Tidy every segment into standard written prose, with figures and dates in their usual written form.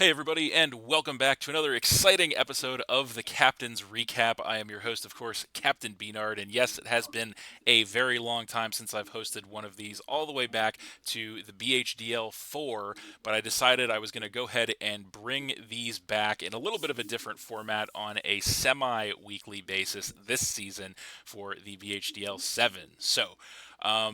Hey, everybody, and welcome back to another exciting episode of the Captain's Recap. I am your host, of course, Captain B-Nard, and yes, it has been a very long time since I've hosted one of these, all the way back to the BHDL4, but I decided I was going to go ahead and bring these back in a little bit of a different format on a semi weekly basis this season for the BHDL7.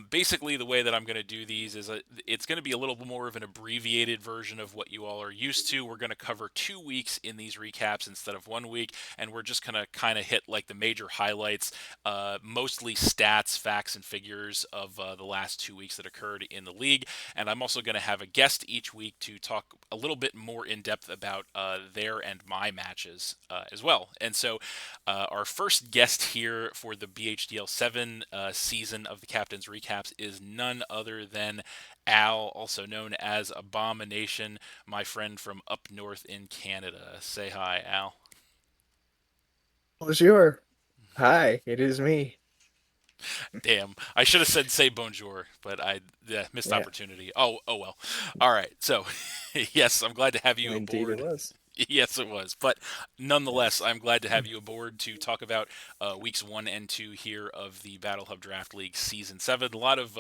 Basically, the way that I'm going to do these is it's going to be a little more of an abbreviated version of what you all are used to. We're going to cover 2 weeks in these recaps instead of 1 week, and we're just going to kind of hit like the major highlights, mostly stats, facts, and figures of the last 2 weeks that occurred in the league. And I'm also going to have a guest each week to talk a little bit more in depth about their and my matches as well. Our first guest here for the BHDL7 season of the Captain's Recaps is none other than Al, also known as Abomination, my friend from up north in Canada. Say hi, Al. Bonjour. Hi, it is me. Damn, I should have said say bonjour, but I missed Yeah, opportunity. Oh well. All right. So, yes, I'm glad to have you indeed it aboard. was. Yes, it was. But nonetheless, Yes. I'm glad to have you aboard to talk about weeks 1 and 2 here of the Battle Hub Draft League Season 7. A lot of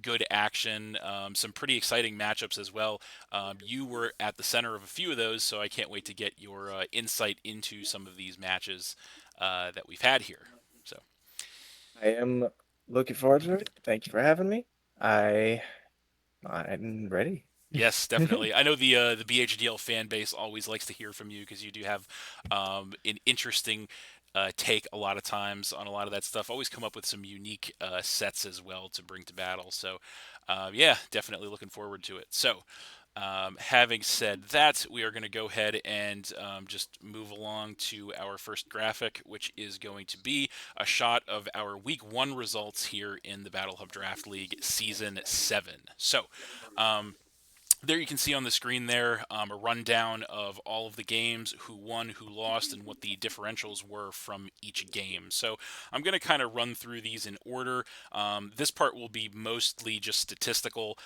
good action, some pretty exciting matchups as well. You were at the center of a few of those, so I can't wait to get your insight into some of these matches that we've had here. So. I am looking forward to it. Thank you for having me. I I'm ready. Yes, definitely. I know the BHDL fan base always likes to hear from you because you do have an interesting take a lot of times on a lot of that stuff. Always come up with some unique sets as well to bring to battle. Yeah, definitely looking forward to it. Having said that, we are going to go ahead and just move along to our first graphic, which is going to be a shot of our Week 1 results here in the Battle Hub Draft League Season 7. There you can see on the screen there a rundown of all of the games, who won, who lost, and what the differentials were from each game. So I'm going to kind of run through these in order. This part will be mostly just statistical.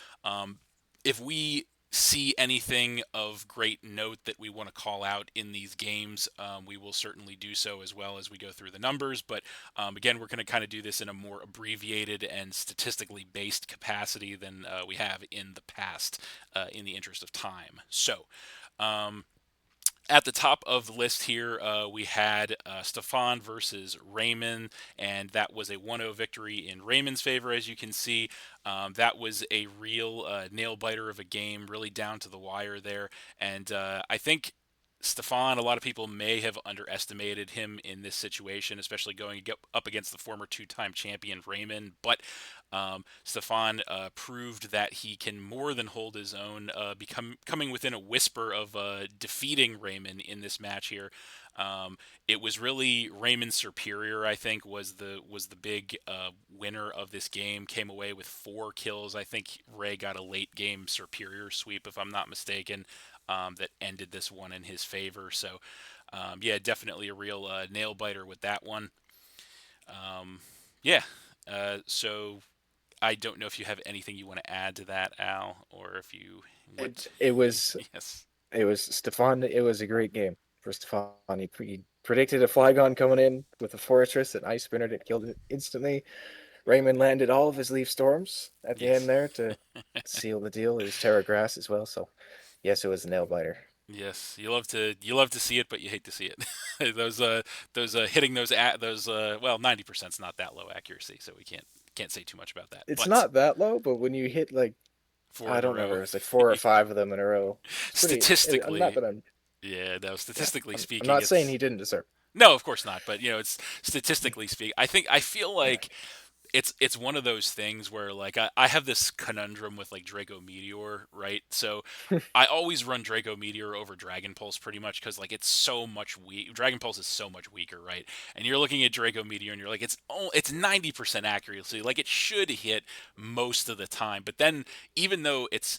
If we see anything of great note that we want to call out in these games, we will certainly do so as well as we go through the numbers. But again, we're going to kind of do this in a more abbreviated and statistically based capacity than we have in the past, in the interest of time. Um, at the top of the list here, we had Stefan versus Raymond, and that was a 1-0 victory in Raymond's favor, as you can see. That was a real nail biter of a game, really down to the wire there. And I think Stefan, a lot of people may have underestimated him in this situation, especially going up against the former two-time champion Raymond. But Stefan proved that he can more than hold his own, coming within a whisper of defeating Raymond in this match here. It was really Raymond's superior, I think, was the big winner of this game. Came away with 4 kills. I think Ray got a late game superior sweep, if I'm not mistaken, that ended this one in his favor. Yeah, definitely a real nail biter with that one. Um, yeah. So I don't know if you have anything you want to add to that, Al, or if you It what. it was Yes. it was Stefan. It was a great game for Stefan. He predicted a Flygon coming in with a Fortress and Ice Spinnered it, killed it instantly. Raymond landed all of his Leaf Storms at the end Yes. there to seal the deal. It was Terra Grass as well, so yes, it was a nail biter. Yes, you love to see it, but you hate to see it. Those hitting those well, 90% is not that low accuracy, so we can't say too much about that. It's But not that low, but when you hit like four I in a don't row, remember, it was like four or five of them in a row. It's pretty. Not statistically, that I'm. yeah, no, Yeah, statistically I'm speaking, not saying it's he didn't deserve. no, of course not. But it's statistically speaking, I feel Yeah. like it's one of those things where like I have this conundrum with like Draco Meteor, right? So I always run Draco Meteor over Dragon Pulse pretty much because like it's so much weak. Dragon Pulse is so much weaker, right? And you're looking at Draco Meteor and you're like it's 90% accuracy, like it should hit most of the time. But then even though it's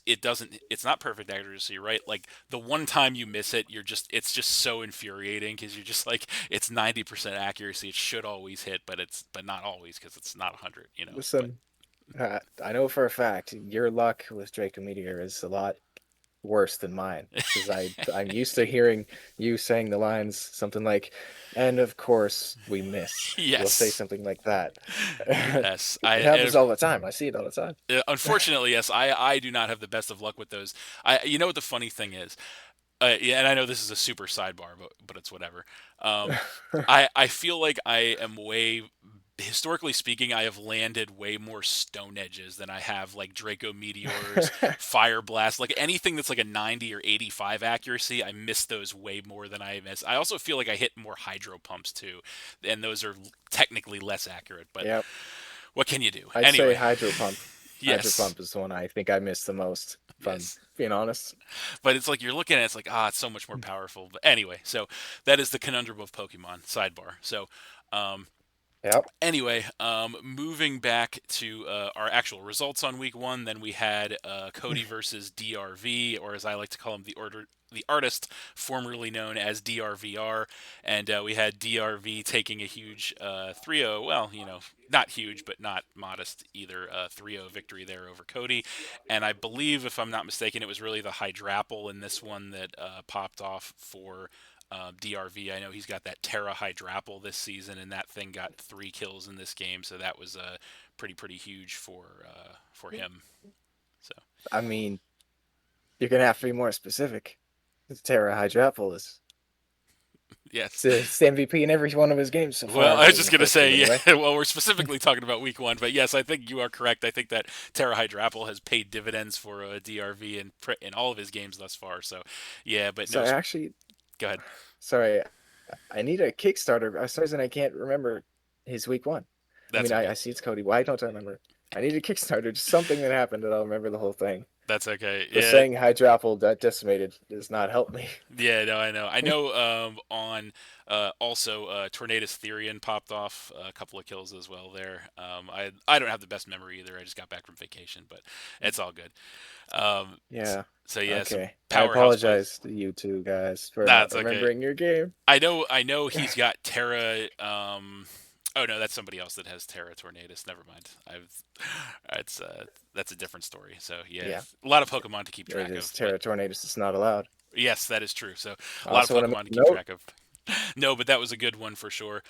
not perfect accuracy, right? Like the one time you miss it, it's just so infuriating because you're just like it's 90% accuracy. It should always hit, but not always because it's not 100, you know. But Listen, I know for a fact your luck with Draco Meteor is a lot. worse than mine because I'm used to hearing you saying the lines something like, "And of course we miss." You'll say Yes, something like that. yes. It happens all the time. I see it all the time. Unfortunately, yes. I do not have the best of luck with those. You know what the funny thing is? Yeah, and I know this is a super sidebar, but it's whatever. Um, I feel like I am way historically speaking, I have landed way more stone edges than I have like Draco meteors, fire blast, like anything that's like a 90 or 85 accuracy. I miss those way more than I miss. I also feel like I hit more hydro pumps too, and those are technically less accurate. But Yep. what can you do? I'd say Anyway, hydro pump. Hydro yes, pump is the one I think I miss the most, if I'm yes. being honest. But it's like you're looking at it, it's like it's so much more powerful. But anyway, so that is the conundrum of Pokemon. Sidebar. So um, Yep. anyway, moving back to our actual results on week one, then we had Cody versus DRV, or as I like to call him, the artist, formerly known as DRVR, and we had DRV taking a huge 3-0. Well, not huge, but not modest either. 3-0 victory there over Cody, and I believe, if I'm not mistaken, it was really the Hydrapple in this one that popped off for DRV. I know he's got that Terra Hydrapple this season, and that thing got 3 kills in this game, so that was pretty huge for him. So I mean, you're gonna have to be more specific. Terra Hydrapple yes. it's the MVP in every one of his games so Well, far, I was in just the gonna first game say, yeah. anyway. Well, we're specifically talking about week one, but yes, I think you are correct. I think that Terra Hydrapple has paid dividends for DRV in all of his games thus far. So, yeah, but no. So actually, Go ahead. sorry, I need a Kickstarter. For some reason I can't remember his week one. I That's mean, okay. I see it's Cody. Why don't I remember? I need a Kickstarter, just something that happened that I'll remember the whole thing. That's okay. But Yeah, saying Hydrapple that decimated does not help me. yeah, no, I know. I know. On also, Tornadus Therian popped off a couple of kills as well there. I don't have the best memory either. I just got back from vacation, but it's all good. Um, Yeah. so yeah, some Okay. I powerhouse plays. apologize to you two guys for not That's okay. remembering your game. I know he's got Terra. Oh no, that's somebody else that has Terra Tornadus. Never mind. I've it's that's a different story. So yeah, Yeah, a lot of Pokemon to keep it track is of. But Terra Tornadus. It's not allowed. yes, that is true. So I a lot of also want to Pokemon make to a keep note. track of. No, but that was a good one for sure.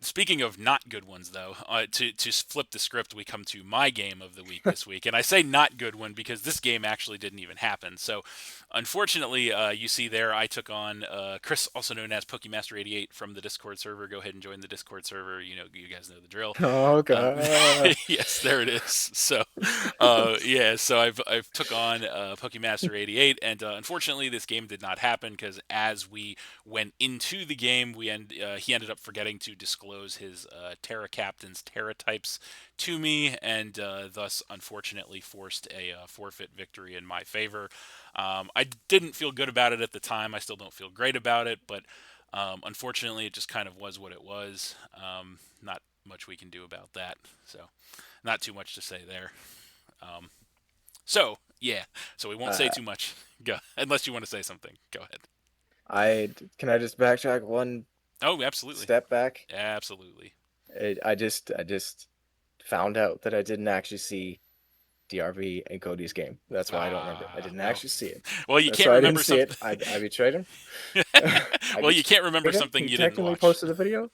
Speaking of not good ones, though, to flip the script, we come to my game of the week this week, and I say not good one because this game actually didn't even happen. So, unfortunately, you see there, I took on Chris, also known as Pokemaster88 from the Discord server. Go ahead and join the Discord server. You guys know the drill. Oh Um, god. yes, there it is. So, yeah, so I've took on Pokemaster88, and unfortunately, this game did not happen because as we went into the game, he ended up forgetting to disclose his Terra Captain's Terra types to me, and thus unfortunately forced a forfeit victory in my favor. I didn't feel good about it at the time. I still don't feel great about it, but unfortunately, it just kind of was what it was. Not much we can do about that. So, not too much to say there. Um, so, yeah. So we won't say Uh, too much. Go, unless you want to say something. Go ahead. I can I just backtrack one Oh, absolutely. step back? Absolutely. I just found out that I didn't actually see DRV and Cody's game. That's why I don't remember. I didn't Well. actually see it. Well, you That's can't why I didn't remember see something. it. I betrayed him. I Well, you betrayed can't remember him. something He you didn't technically watch. posted a video.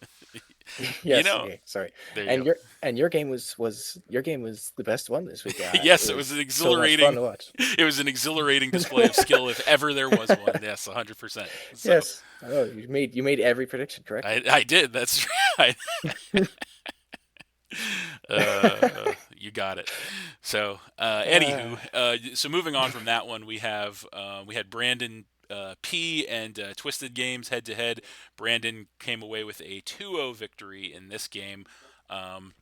You Yes. know, Okay. Sorry. there you And go. your game was your game was the best one this week. It Yes, it was an was so much fun exhilarating. to watch. It was an exhilarating display of skill, if ever there was one. Yes, 100%. So Yes. Oh, you made every prediction correctly. I did. That's right. You got it. So, Uh, anywho, so moving on from that one, we had Brandon P and Twisted Games head to head. Brandon came away with a 2-0 victory in this game. Um,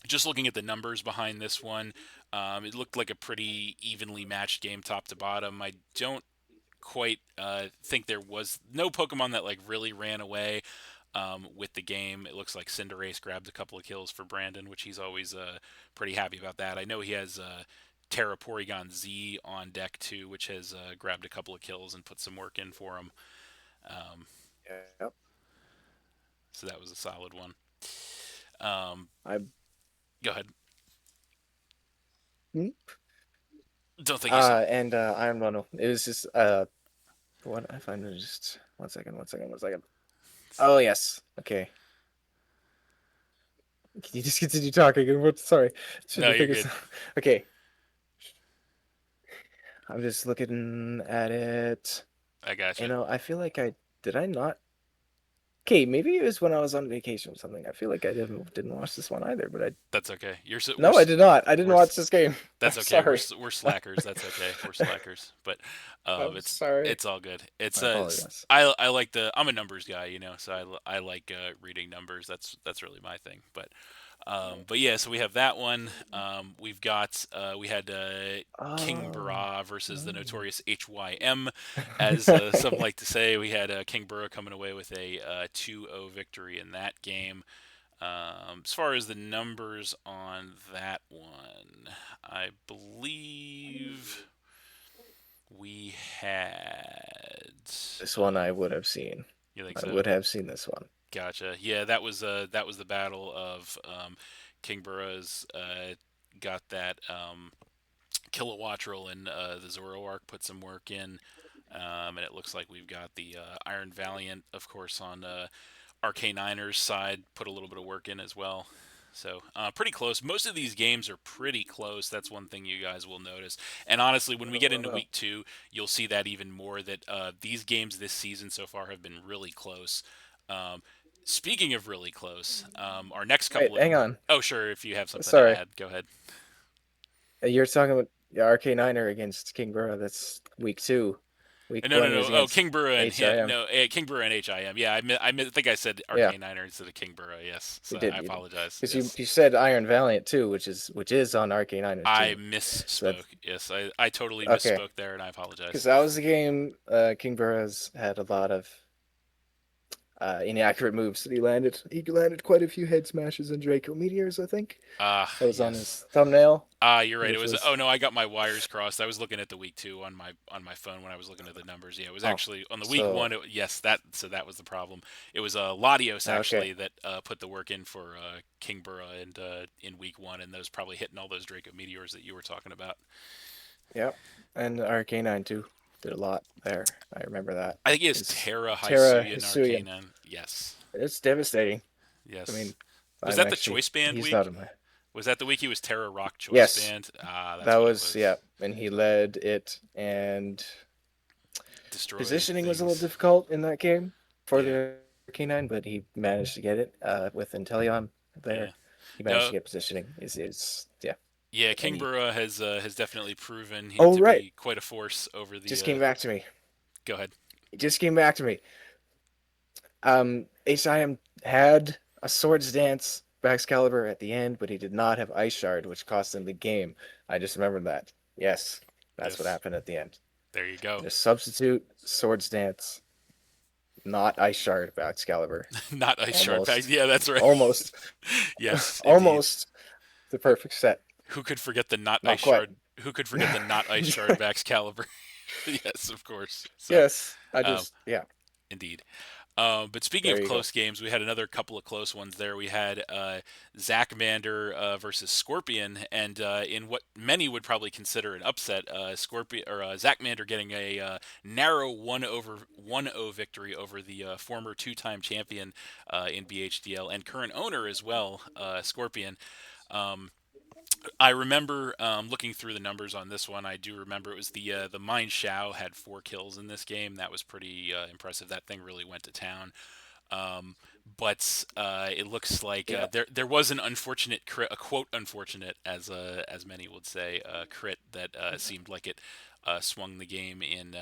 just looking at the numbers behind this one, it looked like a pretty evenly matched game, top to bottom. I don't quite think there was no Pokemon that like really ran away with the game. It looks like Cinderace grabbed a couple of kills for Brandon, which he's always pretty happy about that. I know he has Terra Porygon Z on deck too, which has grabbed a couple of kills and put some work in for him. Um, yep. so that was a solid one. Um, I Go ahead. hmm? Don't think you saw. And Iron Bundle. It was just what I find it just one second. Oh yes. Okay. Can you just continue talking? What? Sorry, trying No, to you're figure good. some. Okay, I'm just looking at it. I You gotcha. know, I feel like I did I not. Okay, maybe it was when I was on vacation or something. I feel like I didn't watch this one either, but I That's okay. no, I did not. I didn't we're watch this game. I'm that's okay. sorry. We're slackers. That's okay. We're slackers. But I'm sorry. it's all good. I apologize. I like the I'm a numbers guy, you know, so I like reading numbers. That's really my thing. But yeah, so we have that one. We've got we had King Oh. Barra versus the Oh. notorious HYM, as some like to say. We had King Barra coming away with a 2-0 victory in that game. As far as the numbers on that one, I believe we had. This one I Um, would have seen. you think I so? would have seen this one. Gotcha. Yeah, that was the battle of King Burroughs got that Kilowattrel and the Zoroark put some work in, and it looks like we've got the Iron Valiant, of course, on RK9ers side, put a little bit of work in as well. So pretty close. Most of these games are pretty close. That's one thing you guys will notice. And honestly, when we get into Oh. week two, you'll see that even more. That these games this season so far have been really close. Um, Speaking of really close, our next Wait, couple of hang on. oh sure, if you have something to Sorry. add, go ahead. You're talking about the RK9er against King Burrow. That's week two. Week No, no, one no. was Oh, against King Burrow and him. HIM. No, King Burrow and HIM. Yeah, think I said Yeah, RK9er instead of King Burrow. Yes, you so did. I You did. apologize. Because you Yes, you said Iron Valiant too, which is on RK9er's I team. So misspoke. Yes, I totally okay. misspoke there, and I apologize. Because that was the game King Burroughs had a lot of inaccurate moves that he landed. He landed quite a few head smashes and Draco Meteors, I think. Ah, That was on yes. his thumbnail, Ah, you're right. It which was. was Oh no, I got my wires crossed. I was looking at the week two on my phone when I was looking at the numbers. Yeah, it was oh. actually on the week So one. Yes, that so that was the problem. It was Latios okay. actually that put the work in for King Burrow and in week one, and those probably hitting all those Draco meteors that you were talking about. Yep. And RK9 too. Did a lot there. I remember that. I think he has His Terra, Terra Hisuian, Hisuian. Arcanine. Yes, It's devastating. I yes. mean, Was I'm that the actually choice band he's week? not in my Was that the week he was Terra Rock choice yes. band? Ah, That that's what it was was. yeah, and he led it, and Destroy positioning was a little things. difficult in that game for Yeah, the K9, but he managed to get it with Inteleon yeah. there. He managed to No, get positioning. Is yeah, yeah. and King he Burrow has definitely proven oh to right, be quite a force over the. just came back to me. Go ahead. It just came back to me. HIM had a Swords Dance Excalibur at the end, but he did not have Ice Shard, which cost him the game. I just remembered that. Yes, that's what Yes, happened at the end. there you go. Just substitute Swords Dance, not Ice Shard Excalibur. Not ice shard pack. Almost, Yeah, that's right. almost, Yes, indeed. almost the perfect set. Who could forget the not ice Not quite. shard? Who could forget the not ice shard Vax caliber? Yes, of course. So, Yes, I um, just yeah. indeed. But speaking There of you go. close games, we had another couple of close ones there. We had Zach Mander versus Scorpion, and in what many would probably consider an upset, Scorpion or Zach Mander getting a narrow 1-0 victory over the former two-time champion in BHDL and current owner as well, Scorpion. Um, I remember looking through the numbers on this one. I do remember it was the Mind Shao had 4 kills in this game. That was pretty impressive. That thing really went to town. Um, but it looks like Yeah. there was an unfortunate crit, a quote unfortunate as many would say, crit that seemed like it swung the game in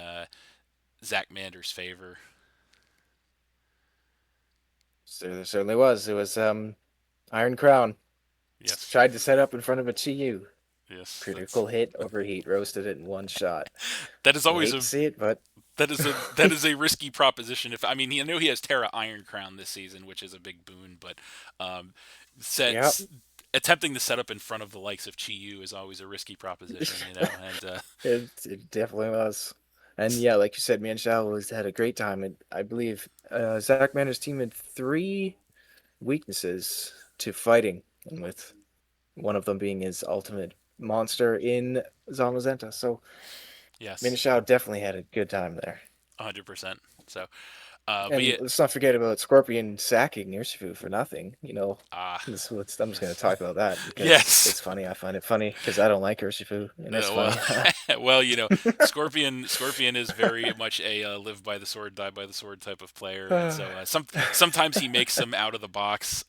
Zach Mander's favor. So there certainly was. It was Iron Crown. Yes, Tried to set up in front of a Chi-Yu. yes, that's Critical hit, overheat, roasted it in one shot. that is You always hate a to see it, but that is a risky proposition. If I mean, I know he has Terra Iron Crown this season, which is a big boon, but um, yeah, sets attempting to set up in front of the likes of Chi Yu is always a risky proposition, you know. And it definitely was. And yeah, like you said, Man Shao was had a great time. And I believe Zach Manner's team had three weaknesses to fighting, and with one of them being his ultimate. monster in Zamazenta. So Yes, Minishao definitely had a good time there. 100%. So, but And yeah, let's not forget about Scorpion sacking Urshifu for nothing. ah, I'm just going to talk about that because yes. it's funny. I find it funny because I don't like Urshifu, and it's Well, funny. well, Scorpion is very much a live by the sword, die by the sword type of player, and so sometimes he makes some out of the box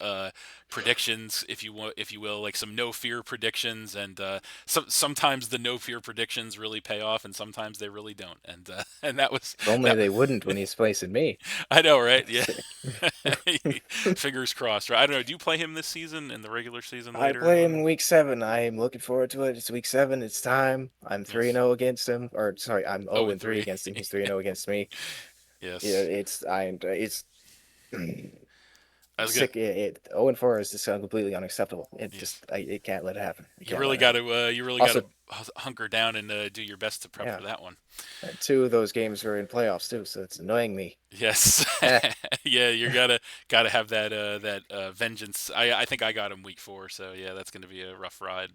predictions, if you will, like some no fear predictions, and sometimes the no fear predictions really pay off, and sometimes they really don't, and and that was If only that. they wouldn't when he's placing me. I know, right? Yeah. Sick. Fingers crossed. Right? I don't know. Do you play him this season in the regular season I later play him on? in week 7. I'm looking forward to it. It's week 7. It's time. I'm 3 and Yes. 0 against him. Or sorry, I'm Oh, 0 and and 3 three. against him. He's 3 and 0 against me. Yeah, Yes. it's I was gonna. sick. 0 and 4 is just completely unacceptable. Yes. It can't let it happen. It You can't really let it got happen. to. You really got to Also, hunker down and do your best to prep yeah, for that one. and 2 of those games were in playoffs too, so it's annoying me. Yes. Eh, Yeah. You gotta have that vengeance. I think I got him week 4, so yeah, that's gonna be a rough ride.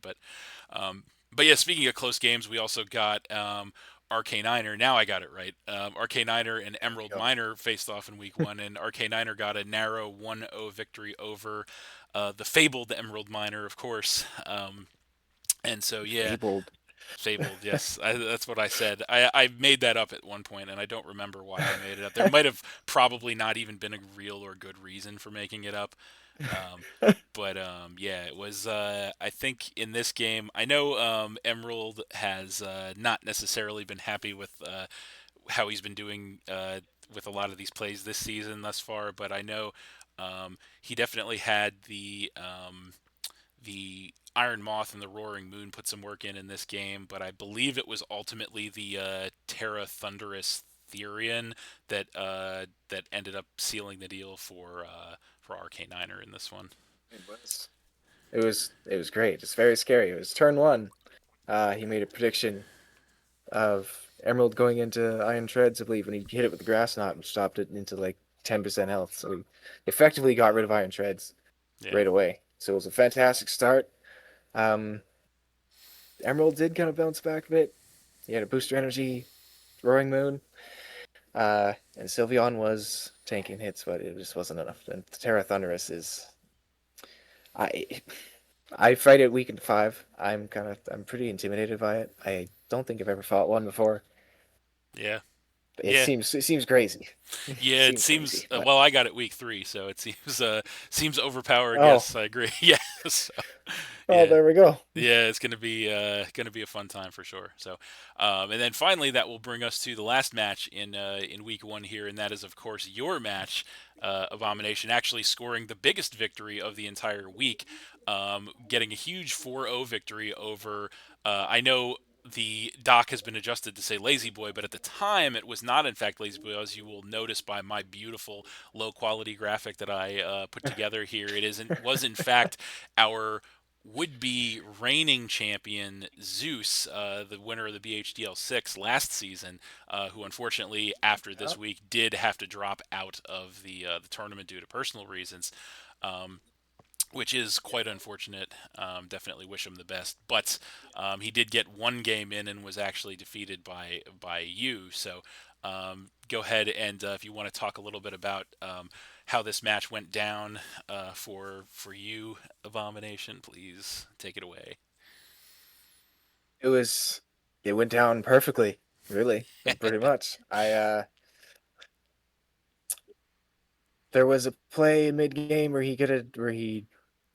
Um, but yeah. Speaking of close games, we also got RK Niner. Now I got it right. RK Niner and there we Emerald go. Miner faced off in week 1, and RK Niner got a narrow 1-0 victory over the fabled Emerald Miner, of course. And so yeah, Fabled. fabled. Yes, that's what I said. I made that up at one point, and I don't remember why I made it up. There might have probably not even been a real or good reason for making it up. Um, but yeah, it was. I think in this game, I know Emerald has not necessarily been happy with how he's been doing with a lot of these plays this season thus far, but I know he definitely had the Iron Moth and the Roaring Moon put some work in this game, but I believe it was ultimately the Terra Thunderous Therian that ended up sealing the deal for RK Niner in this one. It was. It was great. It's very scary. It was turn 1. He made a prediction of Emerald going into Iron Treads, I believe, and he hit it with the grass knot and stopped it into like 10% health. So he effectively got rid of Iron Treads Yeah, right away. So it was a fantastic start. Um, Emerald did kind of bounce back a bit. He had a booster energy, Roaring Moon, and Sylveon was tanking hits, but it just wasn't enough. And Terra Thunderous is I I fight it week in 5. I'm pretty intimidated by it. I don't think I've ever fought one before. yeah, It yeah. seems crazy. It Yeah, it seems seems crazy, but well. I got it week 3, so it seems overpowered. oh, Yes, I agree. Yeah, so, oh, yeah, there we go. yeah. It's gonna be a fun time for sure. So, and then finally, that will bring us to the last match in week 1 here, and that is of course your match, Abomination, actually scoring the biggest victory of the entire week, getting a huge 4-0 victory over. I know the doc has been adjusted to say Lazy Boy, but at the time it was not in fact Lazy Boy, as you will notice by my beautiful low quality graphic that I put together here. Was in fact our would be reigning champion Zeus, the winner of the BHDL6 last season, who unfortunately after Yeah. this week did have to drop out of the tournament due to personal reasons. Um, which is quite unfortunate. Definitely wish him the best, but he did get one game in and was actually defeated by you. So go ahead and if you want to talk a little bit about how this match went down for you, Abomination, please take it away. It was it went down perfectly, really, pretty much. I There was a play mid game where he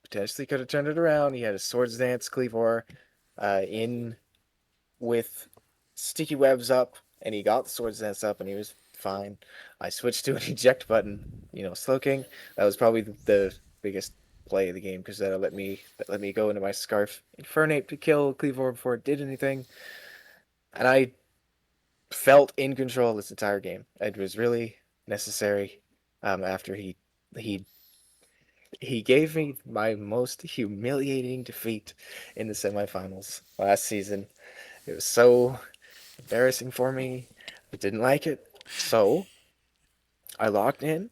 potentially could have turned it around. He had a swords dance Cleavor in with sticky webs up, and he got the swords dance up, and he was fine. I switched to an eject button, slow king. That was probably the biggest play of the game because that let me go into my scarf Infernate to kill Cleavor before it did anything, and I felt in control this entire game. It was really necessary. After he he gave me my most humiliating defeat in the semifinals last season. It was so embarrassing for me. I didn't like it. So I logged in.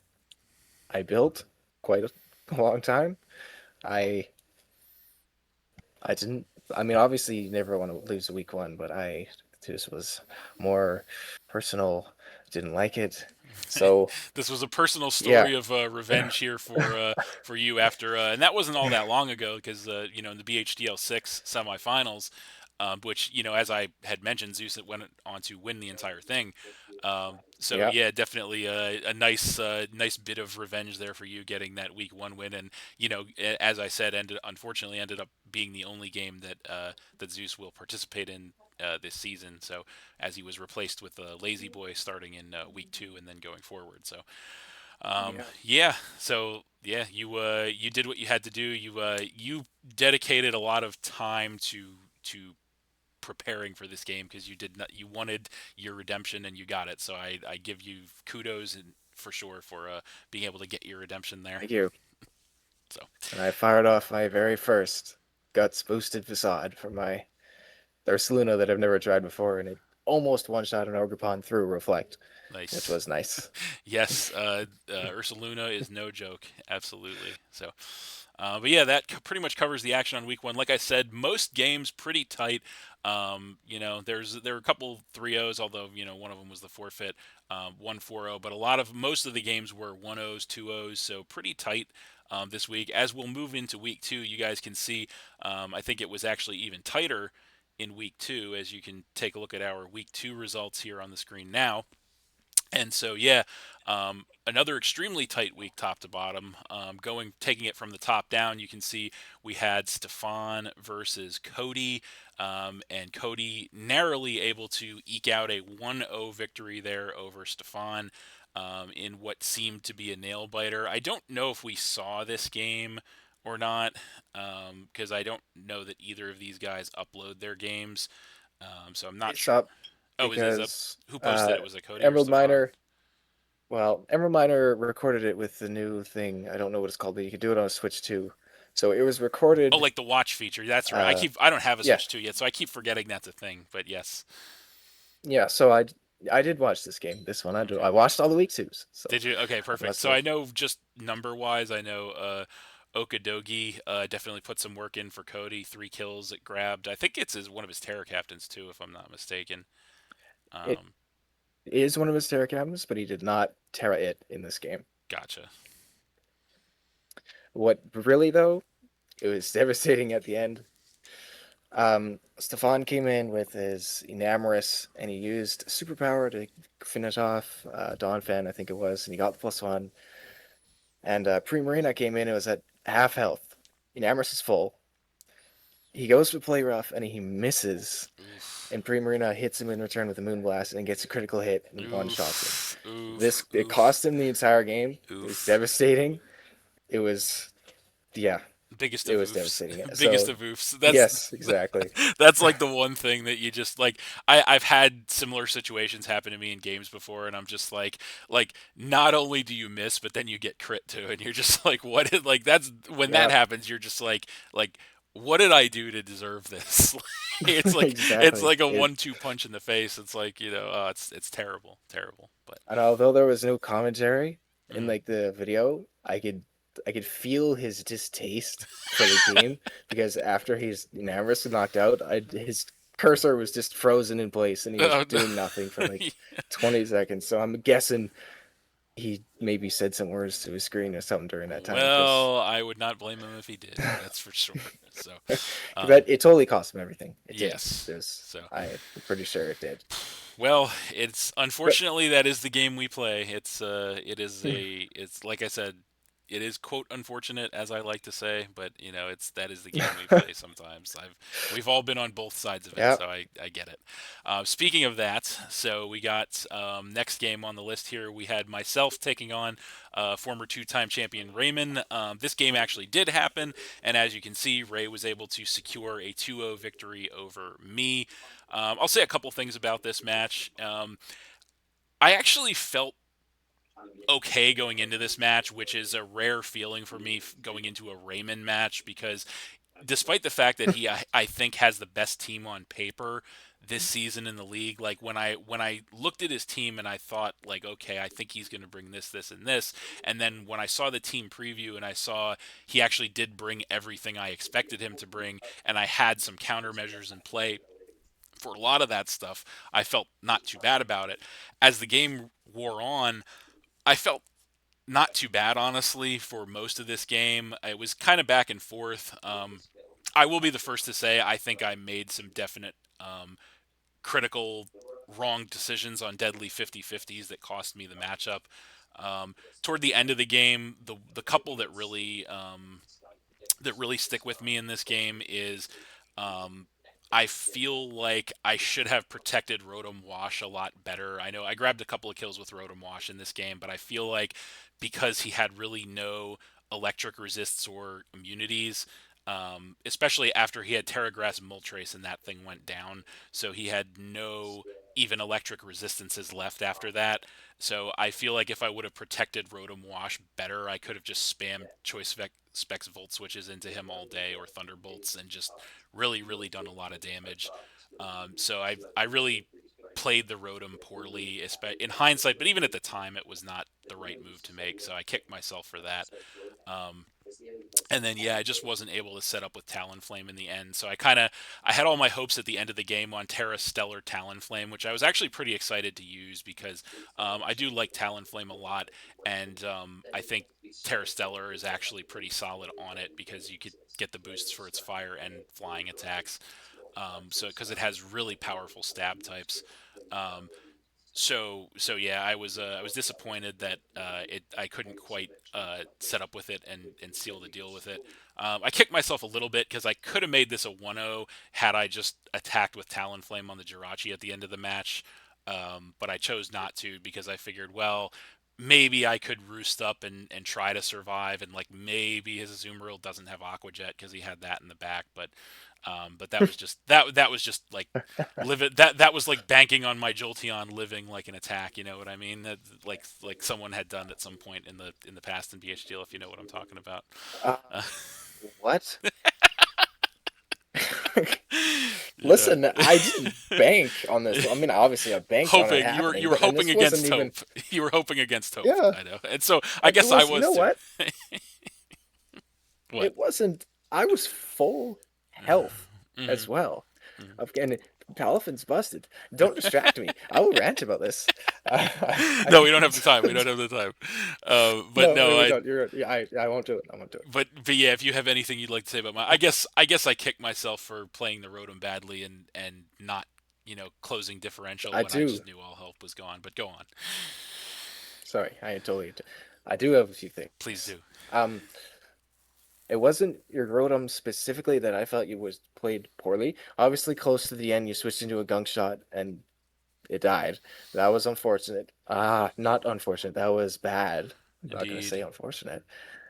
I built quite a long time. I I didn't. I mean, obviously, you never want to lose week one, but I just was more personal. Didn't like it. So, This was a personal yeah. story of revenge here for you after, and that wasn't all that long ago because in the BHDL6 semifinals, which as I had mentioned, Zeus went on to win the entire thing. So Yeah. yeah, definitely a nice bit of revenge there for you getting that week one win, and as I said, unfortunately ended up being the only game that Zeus will participate in this season. So as he was replaced with Lazy Boy starting in week two and then going forward. So Yeah. yeah, so yeah, you did what you had to do. You dedicated a lot of time to preparing for this game because you wanted your redemption and you got it. So I give you kudos and for sure for being able to get your redemption there. Thank you. So And I fired off my very first guts boosted facade from my Ursaluna that I've never tried before, and it almost one shot an Ogerpon through Reflect, which nice. was nice. Yes, Ursaluna is no joke. Absolutely. So, but yeah, that pretty much covers the action on week one. Like I said, most games pretty tight. There were a couple 3-0s, although one of them was the forfeit, 1-4-0. But most of the games were 1-0s, 2-0s, so pretty tight. This week, as we'll move into week two, you guys can see. I think it was actually even tighter in week two, as you can take a look at our week two results here on the screen now. And so, yeah, another extremely tight week, top to bottom. Taking it from the top down, you can see we had Stefan versus Cody, and Cody narrowly able to eke out a 1-0 victory there over Stefan in what seemed to be a nail biter. I don't know if we saw this game or not, because I don't know that either of these guys upload their games. So I'm not It's sure. up Oh, is up? because Who posted it? Was it Cody or Emerald Stefan? Miner, well, Emerald Miner recorded it with the new thing. I don't know what it's called, but you can do it on a Switch too. So it was Oh, recorded. like the watch feature. That's right. Uh, I don't have a yeah, Switch 2 yet, so I keep forgetting that's a thing. But yes. yeah. So I did watch this game. This one Okay. I watched all the week twos. So Did you? Okay, I perfect. must So I have. know just number wise, I know Okadogi definitely put some work in for Cody. 3 kills it grabbed. I think one of his Terror Captains too, if I'm not mistaken. It Um, is one of his Terra cabinets, but he did not Terra it in this game. gotcha. What really though, it was devastating at the end. Stefan came in with his Enamorous, and he used superpower to finish off Dawn Fan, I think it was, and he got the +1. And Pre-Marina came in, it was at half health. Enamorous is full. He goes to play rough, and he misses. Oof. And Pre-Marina hits him in return with a Moonblast and gets a critical hit and one-shots him. Oof. Oof. It Oof. cost him the entire game. It was Oof. devastating. It was, yeah, Biggest it of was oofs. devastating. Biggest So, of oofs. yes, exactly. That's like the one thing that you just like. I've had similar situations happen to me in games before, and I'm just like not only do you miss, but then you get crit too, and you're just like, what is like that's when that Yeah, happens. You're just like what did I do to deserve this? It's exactly. like a It 1-2 punch in the face. It's like it's terrible, terrible. But And although there was no commentary in mm. like the video, I could feel his distaste for the game because after he's Namorous knocked out, his cursor was just frozen in place and he was Oh, doing nothing for like no. 20 seconds. So I'm guessing he maybe said some words to his screen or something during that time because Well, I would not blame him if he did. That's for sure. So, that um, it totally cost him everything. It did. yes. There's So, I'm pretty sure it did. well, it's But unfortunately that is the game we play. It's like I said, it is quote unfortunate as I like to say, but it's that is the game we play sometimes. We've all been on both sides of it, yeah, so I get it. Speaking of that, so we got next game on the list here. We had myself taking on former two-time champion Raymond. This game actually did happen, and as you can see, Ray was able to secure a 2-0 victory over me. I'll say a couple things about this match. I actually felt okay going into this match, which is a rare feeling for me going into a Raymond match because despite the fact that I think has the best team on paper, this season in the league. Like when I looked at his team and I thought like, okay, I think he's going to bring this, this, and this. And then when I saw the team preview and I saw he actually did bring everything I expected him to bring, and I had some countermeasures in play for a lot of that stuff, I felt not too bad about it. As the game wore on, I felt not too bad, honestly, for most of this game. It was kind of back and forth. I will be the first to say I think I made some definite critical wrong decisions on deadly 50-50s that cost me the matchup. Toward the end of the game, the couple that really stick with me in this game is um, I feel like I should have protected Rotom Wash a lot better. I know I grabbed a couple of kills with Rotom Wash in this game, but I feel like because he had really no electric resists or immunities, especially after he had Terra Grass Moltres and that thing went down, so he had no even electric resistances left after that. So I feel like if I would have protected Rotom Wash better, I could have just spammed Specs Volt switches into him all day or Thunderbolts and just really, really done a lot of damage. So I really played the Rotom poorly in hindsight, but even at the time, it was not the right move to make. So I kicked myself for that. Um, and then yeah, I just wasn't able to set up with Talonflame in the end. So I had all my hopes at the end of the game on Terra Stellar Talonflame, which I was actually pretty excited to use because I do like Talonflame a lot, and I think Terra Stellar is actually pretty solid on it because you could get the boosts for its fire and flying attacks. So because it has really powerful stab types. Um, so yeah, I was disappointed that I couldn't quite set up with it and seal the deal with it. I kicked myself a little bit because I could have made this a 1-0 had I just attacked with Talonflame on the Jirachi at the end of the match, but I chose not to because I figured, well, maybe I could roost up and try to survive, and like maybe his Azumarill doesn't have Aqua Jet because he had that in the back, but that was just like that was like banking on my Jolteon living like an attack. You know what I mean? That like someone had done at some point in the past in BHDL, if you know what I'm talking about. Uh, Uh, what? yeah. Listen, I didn't bank on this. I mean, obviously, I banked on it Hoping happening, you were but and hoping this wasn't against even. hope. You were hoping against hope. Yeah, I know, and so I it guess I was. You was know too. what? What? It wasn't. I was full health Hmm. as well. Hmm. And Palafin's busted. Don't distract me. I will rant about this. No, we don't have the time. We don't have the time. But No, no, we I don't. You're. Yeah, I won't do it. I won't do it. but yeah, if you have anything you'd like to say about I guess I kicked myself for playing the Rotom badly and not closing differential I when I do. just knew all hope was gone. But go on, Sorry, I totally. I do have a few please things. do. Um, it wasn't your Rotom specifically that I felt you was played poorly. Obviously, close to the end, you switched into a gunk shot and it died. That was unfortunate. Not unfortunate. That was bad. I'm not gonna Indeed, say unfortunate.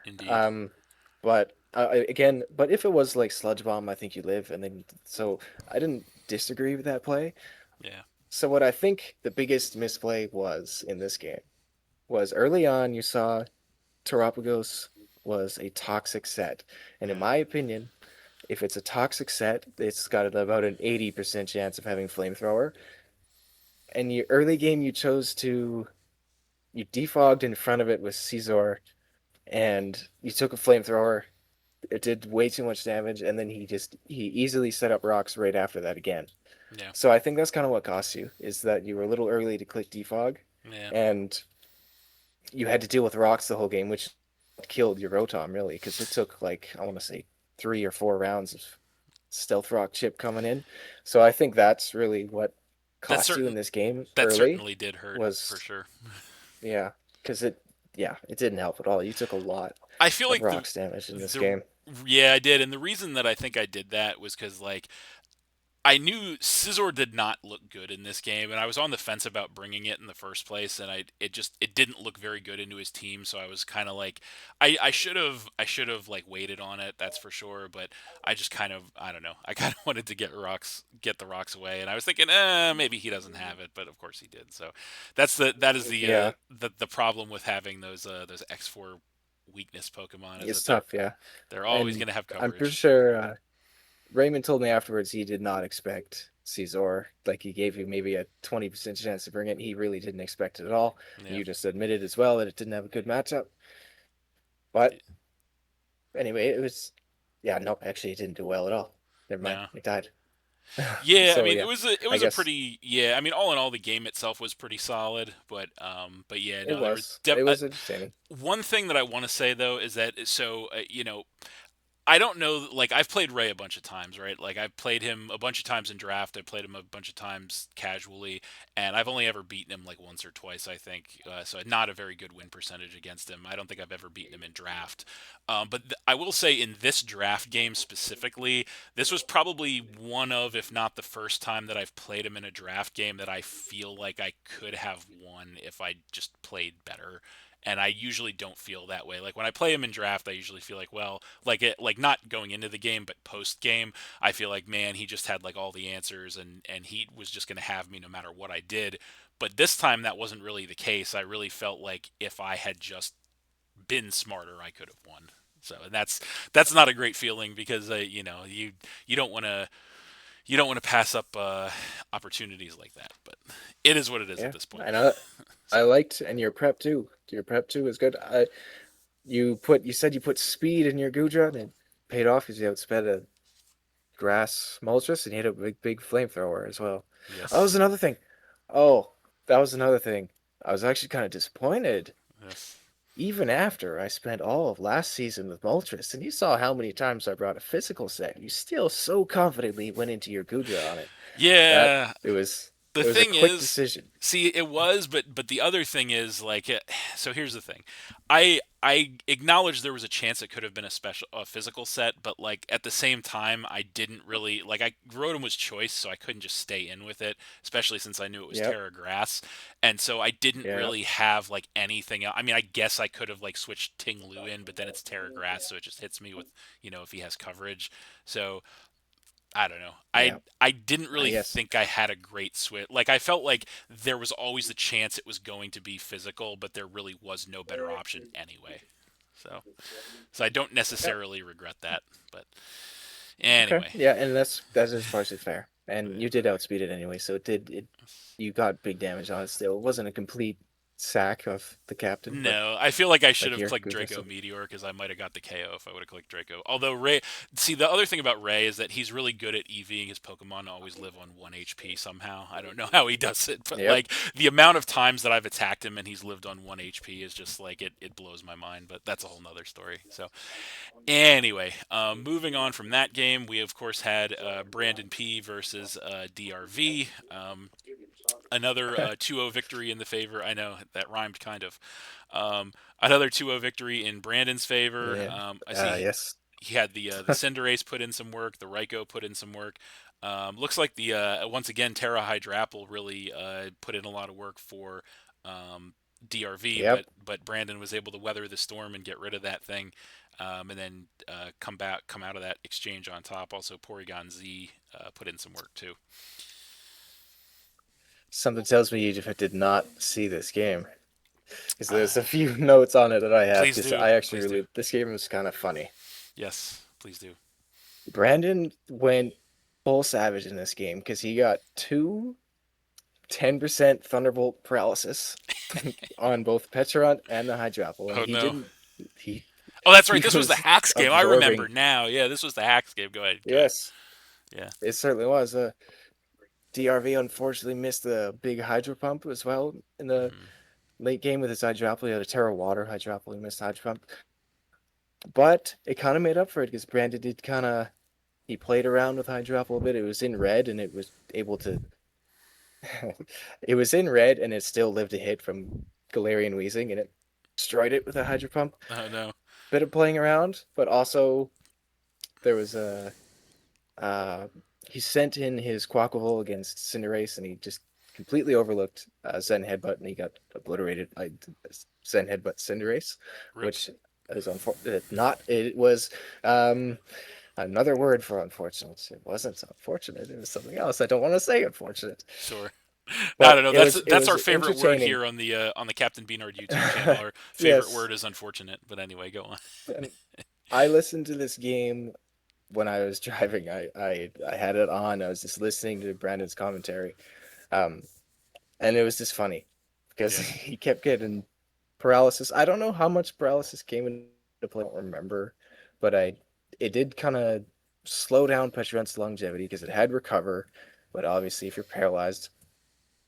indeed. Um, but again, but if it was like Sludge Bomb, I think you live, and then so I didn't disagree with that play. Yeah, So what I think the biggest misplay was in this game was early on you saw Terapagos was a toxic set, and in yeah, my opinion, if it's a toxic set, it's got about an 80% chance of having flamethrower. And your early game, you defogged in front of it with Caesar, and you took a flamethrower. It did way too much damage, and then he easily set up rocks right after that again. yeah, So I think that's kind of what cost you is that you were a little early to click defog, yeah. and you had to deal with rocks the whole game, which killed your Rotom really because it took like I want to say 3 or 4 rounds of stealth rock chip coming in. So I think that's really what That cost you in certain this game that early certainly did hurt for was sure. yeah, because it didn't help at all. You took a lot I feel of like rocks damage in this the game. yeah, I did, and the reason that I think I did that was because like I knew Scizor did not look good in this game, and I was on the fence about bringing it in the first place, and it didn't look very good into his team, so I was kind of like, I should have like waited on it, that's for sure, but I just kind of I don't know, I kind of wanted to get the rocks away, and I was thinking, maybe he doesn't have it, but of course he did. So that is Yeah, the problem with having those X4 weakness Pokemon is it's that tough. Yeah, they're always and going to have I'm pretty coverage. sure Raymond told me afterwards he did not expect Caesar. Like he gave you maybe a 20% chance to bring it. He really didn't expect it at all. Yeah. You just admitted as well that it didn't have a good matchup. But anyway, it was yeah, no, actually it didn't do well at all. Never mind. No. It died. Yeah, I So mean yeah, it I was a guess pretty yeah. I mean, all in all, the game itself was pretty solid, but yeah, it no, there was was. It was entertaining. one thing that I want to say though is that you know, I don't know. Like I've played Ray a bunch of times, right? Like I've played him a bunch of times in draft. I played him a bunch of times casually, and I've only ever beaten him like once or twice, I think. So not a very good win percentage against him. I don't think I've ever beaten him in draft. I will say in this draft game specifically, this was probably one of, if not the first time that I've played him in a draft game that I feel like I could have won if I just played better, and I usually don't feel that way. Like when I play him in draft, I usually feel like, well, like not going into the game, but post game, I feel like, man, he just had like all the answers, and he was just going to have me no matter what I did. But this time that wasn't really the case. I really felt like if I had just been smarter, I could have won. So and that's not a great feeling because you don't want to pass up opportunities like that. But it is what it is at Yeah, this point. and I So I liked and your prep too. Your prep too was good. You said you put speed in your Gudra and it paid off because you outsped a grass Moltres and you hit a big flamethrower as well. That was yes, another thing. Oh, that was another thing. I was actually kind of disappointed. yes. Even after I spent all of last season with Moltres, and you saw how many times I brought a physical set, you still so confidently went into your Gudra on it. That Yeah, the it was a thing quick is, decision. see, it was, but the other thing is like, so here's the thing, I acknowledge there was a chance it could have been a physical set, but like at the same time, I didn't really like. I Rotom was choice, so I couldn't just stay in with it, especially since I knew it was Yep, Terra Grass, and so I didn't yep, really have like anything else. I mean, I guess I could have like switched Ting Lu in, but then it's Terra Grass, so it just hits me with if he has coverage. So I don't know. I yep. I didn't really Yes. think I had a great switch. Like I felt like there was always the chance it was going to be physical, but there really was no better option anyway. So I don't Yep. necessarily regret that. But Okay. anyway, Yeah, and that is partially fair. And but you did outspeed it anyway, so it you got big damage on it still. It wasn't a complete sack of the captain, but no, I feel like I should like have here, clicked Gudra Draco still. Meteor because I might have got the KO if I would have clicked Draco. Although Ray, see the other thing about Ray is that he's really good at EVing his Pokemon to always live on 1 HP somehow. I don't know how he does it, but Yep. like the amount of times that I've attacked him and he's lived on 1 HP is just like it blows my mind. But that's a whole nother story. So anyway, moving on from that game, we of course had Brandon P versus DRV. Another 2-0 victory in the favor. I know that rhymed kind of. Another 2-0 victory in Brandon's favor. Yeah. I see Yes. he had the Cinderace put in some work. The Raikou put in some work. Looks like the once again Terra Hydrapple really put in a lot of work for DRV, Yep. but Brandon was able to weather the storm and get rid of that thing, and then come out of that exchange on top. Also, Porygon Z put in some work too. Something tells me you did not see this game. Because Uh, there's a few notes on it that I have, please because do, I actually please do. really this game was kind of funny. Yes, please do. Brandon went full savage in this game because he got two 10% Thunderbolt paralysis on both Pecharunt and the Hydrapple, and Oh he no. didn't. He Oh, that's right. he This was the was hacks game. I remember absorbing. now. Yeah, this was the hacks game. Go ahead. Go ahead. Yes, Yeah. it certainly was. DRV unfortunately missed the big Hydro Pump as well in the Hmm. late game with his Hydrapple. He had a Terra Water Hydrapple. He missed Hydro Pump, but it kind of made up for it because Brandon did kind of he played around with Hydrapple a bit. It was in red, and it was able to it was in red and it still lived a hit from Galarian Wheezing and it destroyed it with a Hydro Pump. Oh no. Bit of playing around, but also there was a uh, he sent in his Quaquaval against Cinderace and he just completely overlooked Zen Headbutt and he got obliterated by Zen Headbutt Cinderace, Rip. which is unfortunate. Not it was another word for unfortunate. It wasn't unfortunate. It was something else. I don't want to say unfortunate, Sure. I but don't know. it That's was our favorite word entertaining. here on the Captain Beanard YouTube channel. Our favorite Yes. word is unfortunate. But anyway, go on. And I listened to this game when I was driving, I had it on. I was just listening to Brandon's commentary, um, and it was just funny because Yeah, he kept getting paralysis. I don't know how much paralysis came into play. I don't remember, but I it did kind of slow down Petrov's longevity because it had recover. But obviously, if you're paralyzed,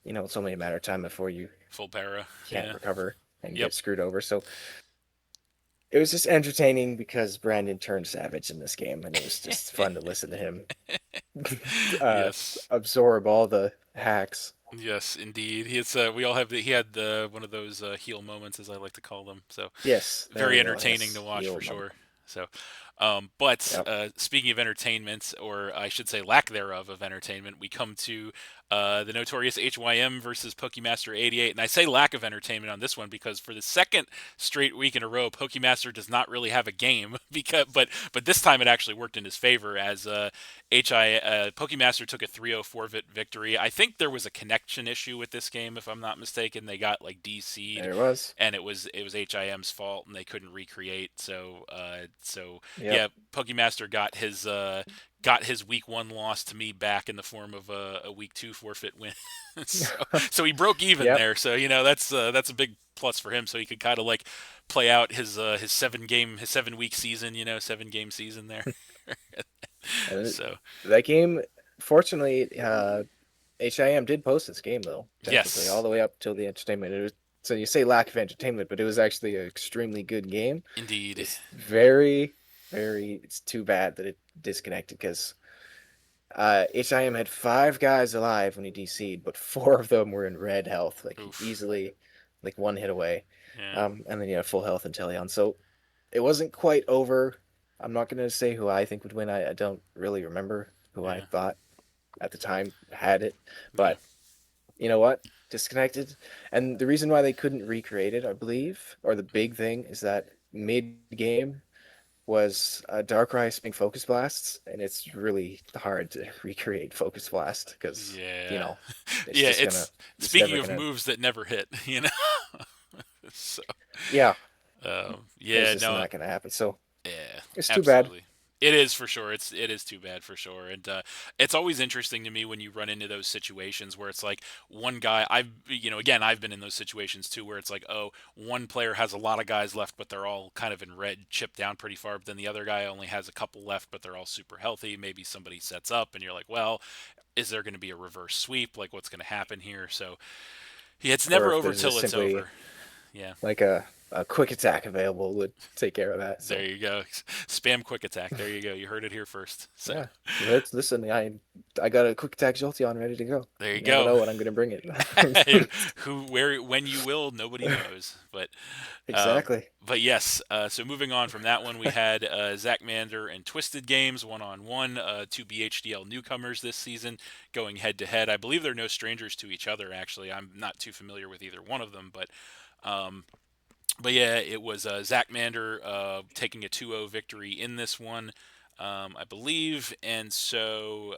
it's only a matter of time before you full para. can't Yeah. recover and Yep. get screwed over. So it was just entertaining because Brandon turned savage in this game, and it was just fun to listen to him uh, Yes. absorb all the hacks. Yes, indeed. We all have he had one of those heel moments, as I like to call them. So Yes, there very we go. entertaining to Yes, watch heel for moment. sure. So, but Yep. speaking of entertainment, or I should say lack thereof of entertainment, we come to the notorious HYM versus Pokemaster 88. And I say lack of entertainment on this one because for the second straight week in a row, Pokemaster does not really have a game. But this time it actually worked in his favor as Pokemaster took a 3-0 victory. I think there was a connection issue with this game, if I'm not mistaken. They got like DC'd There it was. and it was HIM's fault, and they couldn't recreate. So Yep. yeah, Pokemaster got his week one loss to me back in the form of a week two forfeit win. so he broke even Yep. there. So that's a big plus for him. So he could kind of like play out his 7 week season. 7 game season there. And So that game, fortunately, HIM did post this game though, technically, all yes, the way up till the entertainment. So you say lack of entertainment, but it was actually an extremely good game. indeed. It's very, very. It's too bad that it disconnected because HIM had 5 guys alive when he DC'd, but 4 of them were in red health, like Oof. easily, like one hit away. Yeah. And then you have full health and Teleon. So it wasn't quite over. I'm not going to say who I think would win. I don't really remember who I Yeah. thought at the time had it, Yeah. but you know what? Disconnected. And the reason why they couldn't recreate it, I believe, or the big thing is that mid game was Darkrai spinning Focus Blasts, and it's really hard to recreate Focus Blast because you Yeah. know it's Yeah. just gonna, It's it's speaking never of gonna. moves that never hit. So Yeah, it's yeah. just No. not gonna happen. So Yeah, it's too bad. absolutely. It is for sure. It is too bad for sure, and it's always interesting to me when you run into those situations where it's like one guy. Again, I've been in those situations too, where it's like, oh, one player has a lot of guys left, but they're all kind of in red, chipped down pretty far. But then the other guy only has a couple left, but they're all super healthy. Maybe somebody sets up, and you're like, well, is there going to be a reverse sweep? Like, what's going to happen here? So, yeah, it's Or never if over there's just till it's simply over. Yeah. like a quick attack available would take care of that. There So you go. Spam quick attack. There you go. You heard it here first. So yeah, let's listen. I got a quick attack Jolteon ready to go. there you You never go. know when I'm gonna bring it. Who, where, when you will, nobody knows. Exactly. But yes. So moving on from that one, we had Zach Mander and Twisted Games 1-on-1. Two BHDL newcomers this season going head to head. I believe they're no strangers to each other. Actually, I'm not too familiar with either one of them, um, but yeah, it was Zach Mander taking a 2-0 victory in this one, I believe. And so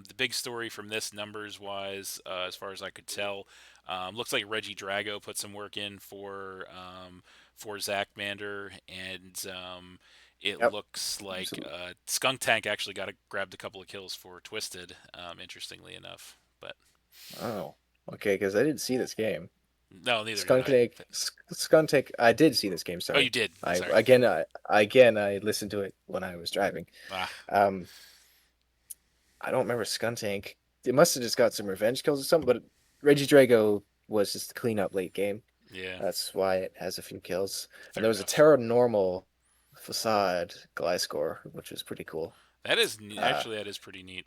the big story from this, numbers wise, as far as I could tell, looks like Reggie Drago put some work in for Zach Mander, and it Yep. looks like Absolutely. Skunk Tank actually grabbed a couple of kills for Twisted, interestingly enough. But Oh, okay. Because I didn't see this game. no, neither did I. Skuntank, Skuntank. I did see this game. Oh, you Sorry. did. I Sorry. again. I listened to it when I was driving. Ah, Um, I don't remember Skuntank. It must have just got some revenge kills or something. But Reggie Drago was just the cleanup late game. yeah. That's why it has a few kills. And Fair there was a enough. Terra Normal Facade Gliscor, which was pretty cool. That is Uh, actually that is pretty neat.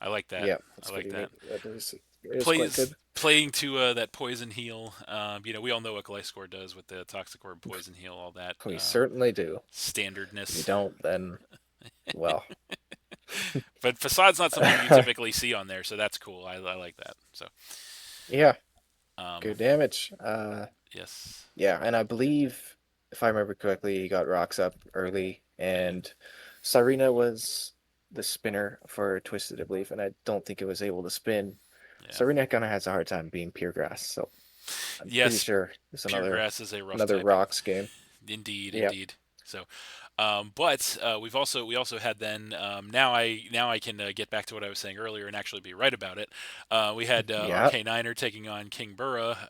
I like that. yeah, I that's like pretty that. neat. It is quite Plays good. playing to that poison heal. We all know what Gliscor does with the Toxic Orb poison heal, all that We certainly do. If you standardness. don't, then well, But Facade's not something you typically see on there, so that's cool. I like that. So yeah, um, good damage. yes, Yeah, and I believe if I remember correctly, he got rocks up early, yeah, and Sarina was the spinner for Twisted, I believe, and I don't think it was able to spin. yeah, Sarina kind of has a hard time being pure grass, so I'm pretty yes. sure it's Pure another grass is a rough another type. rocks game. Indeed, Yeah. indeed. So. But we also had then now I can get back to what I was saying earlier and actually be right about it. We had Yeah. RK9er taking on King Burra,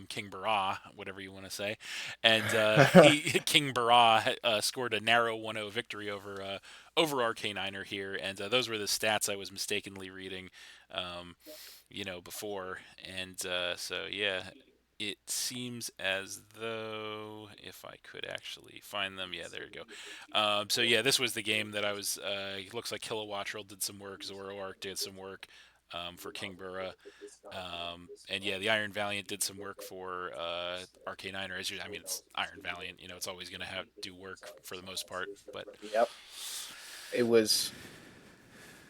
King Barra, whatever you want to say, and he King Barra scored a narrow 1-0 victory over RK9er here, and those were the stats I was mistakenly reading. Um, before. And so, yeah, it seems as though if I could actually find them, yeah, there you go. So yeah, this was the game that I was. It looks like Kilowattrel did some work, Zoroark did some work for King Burra, and yeah, the Iron Valiant did some work for RK9. I mean, it's Iron Valiant. It's always going to have do work for the most part. But Yep. It was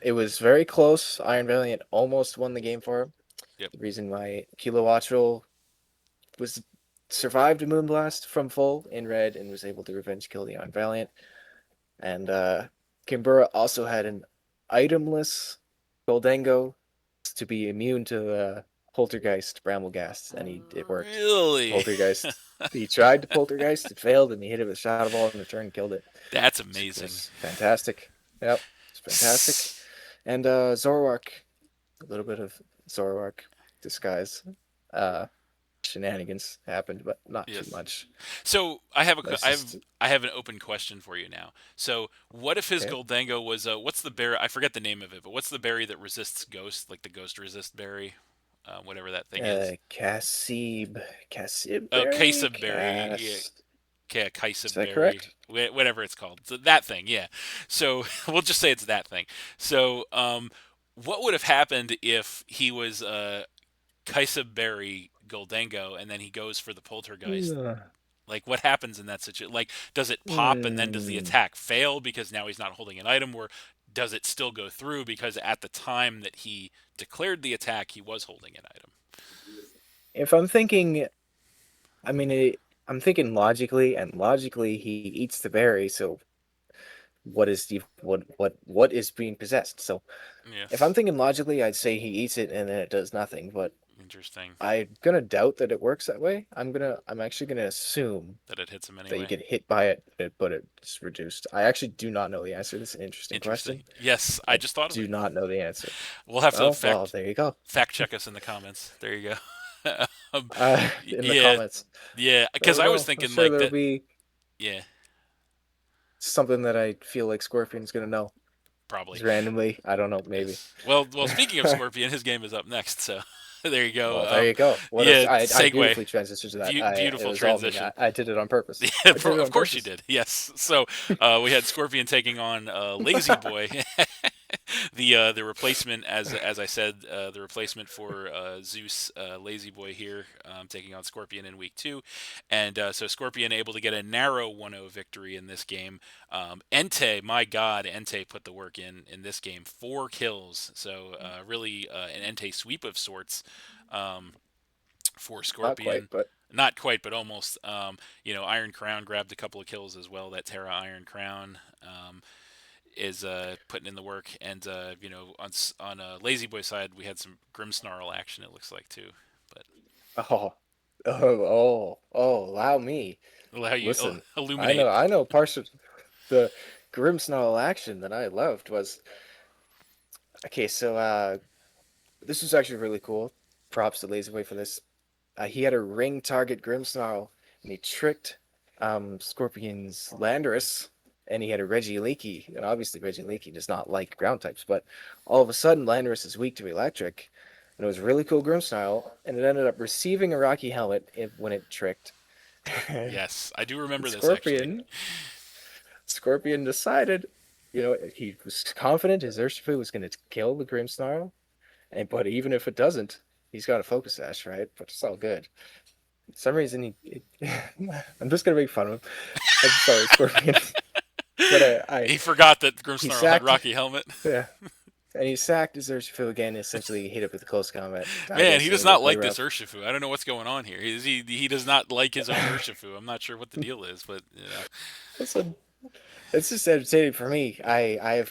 it was very close. Iron Valiant almost won the game for him. yep, The reason why Kilowattrel was survived a Moonblast from full in red and was able to revenge kill the Iron Valiant. And Kimbura also had an itemless Goldango to be immune to the Poltergeist Bramblegast, and it worked. really, Poltergeist. He tried to Poltergeist, it failed, and he hit it with a Shadow Ball in the turn and killed it. that's It amazing. was fantastic. Yep, it's fantastic. And Zoroark, a little bit of Zoroark disguise. Uh, Shenanigans happened, but not too Yes. much. So I have That's I have just I have an open question for you now. So what if his okay. Goldango was what's the berry? I forget the name of it, but what's the berry that resists ghost, like the ghost resist berry, whatever that thing is? Cassib Oh, berry, Kaisa berry. Yeah, Cass. okay, Kaisa Is that berry, correct? whatever it's called. So that thing, yeah. So we'll just say it's that thing. So what would have happened if he was Kaisa berry Goldango and then he goes for the Poltergeist? Hmm. Like, what happens in that situation? Like, does it pop and then does the Hmm. attack fail because now he's not holding an item, or does it still go through because at the time that he declared the attack, he was holding an item? If I'm thinking, I mean, I'm thinking logically, and logically, he eats the berry. So, what is being possessed? So, if I'm Yes. thinking logically, I'd say he eats it and then it does nothing. But Interesting I'm gonna doubt that it works that way. I'm actually gonna assume that it hits him that you anyway. get hit by it, but it's reduced. I actually do not know the answer. This is an interesting question. Interesting. Yes, I I just thought of it. do not know the answer. We'll have to Well, there you go. fact check us in the comments. There you go. In the Yeah, comments. yeah. Because Never I was know. I'm thinking sure like there'll that. be Yeah, something that I feel like Scorpion's gonna know. probably. Just randomly. I don't know, maybe. Yes. Well. Speaking of Scorpion, his game is up next. So there you go. Well, there you go. Yeah. I Segue. beautifully transitioned to that. It Beautiful was all me. transition. I did it on purpose. Yeah, I did it of on course you purpose. did. Yes. So we had Scorpion taking on Lazy Boy, the replacement, as I said, the replacement for Zeus, Lazy Boy here, taking on Scorpion in week 2, and so Scorpion able to get a narrow 1-0 victory in this game. Entei, my God, Entei put the work in this game, 4 kills. So really an Entei sweep of sorts. Um, for Not quite, Scorpion. but Not quite, but almost. Iron Crown grabbed a couple of kills as well. That Terra Iron Crown is putting in the work, and on Lazy Boy side, we had some Grimmsnarl action. It looks like too, but oh, allow me. allow you Listen, illuminate. I know parts of the Grimmsnarl action that I loved was okay. So this was actually really cool. Props to Laserway for this. He had a ring target Grimmsnarl, and he tricked Scorpion's Landorus, and he had a Regieleki, and obviously Regieleki does not like ground types, but all of a sudden Landorus is weak to electric, and it was a really cool Grimmsnarl, and it ended up receiving a Rocky Helmet when it tricked. Yes, I do remember this actually. Scorpion, Scorpion decided, he was confident his Urshifu was going to kill the Grimmsnarl, but even if it doesn't, he's got a Focus Sash, right? But it's all good. For some reason, I'm just gonna make fun of him. I'm sorry, Scorpion, but He forgot that he Grimmsnarl had sacked, Rocky Helmet. yeah, and he sacked his Urshifu again. Essentially, hit it with a close combat. I Man, guess he in a does not replay like this route. Urshifu. I don't know what's going on here. He does not like his own Urshifu. I'm not sure what the deal is, but Listen, it's just entertaining for me. I have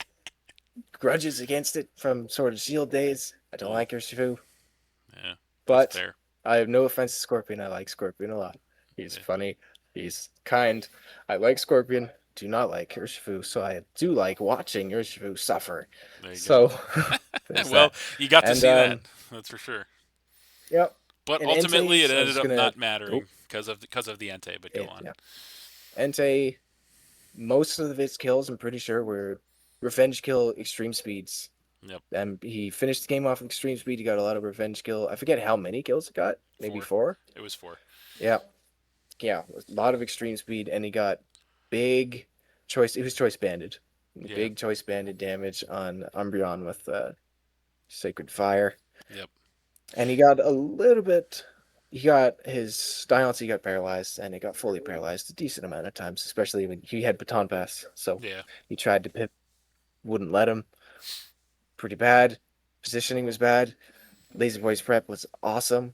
grudges against it from Sword of Shield days. I don't mm, like Urshifu, yeah, that's but fair. I have no offense to Scorpion. I like Scorpion a lot. He's Yeah. funny. He's kind. I like Scorpion. do not like Urshifu, so I do like watching Urshifu suffer. There you go. So there's Well, that. you got to And see that. That's for sure. yep. But And ultimately, it Entei's, I was ended just up gonna not oh mattering because of the Entei. But go on. yeah. Entei, most of his kills, I'm pretty sure, were revenge kill extreme speeds. Yep. And he finished the game off with extreme speed. He got a lot of revenge kill. I forget how many kills he got. Maybe 4. four. It was 4. Yeah. Yeah. A lot of extreme speed, and he got big choice. He was choice banded. Yeah. Big choice banded damage on Umbreon with Sacred Fire. Yep. And he got a little bit. He got his Diancie got paralyzed, and it got fully paralyzed a decent amount of times, especially when he had Baton Pass. So Yeah. he tried to pip, wouldn't let him. Pretty bad. Positioning was bad. Lazy Boy's prep was awesome.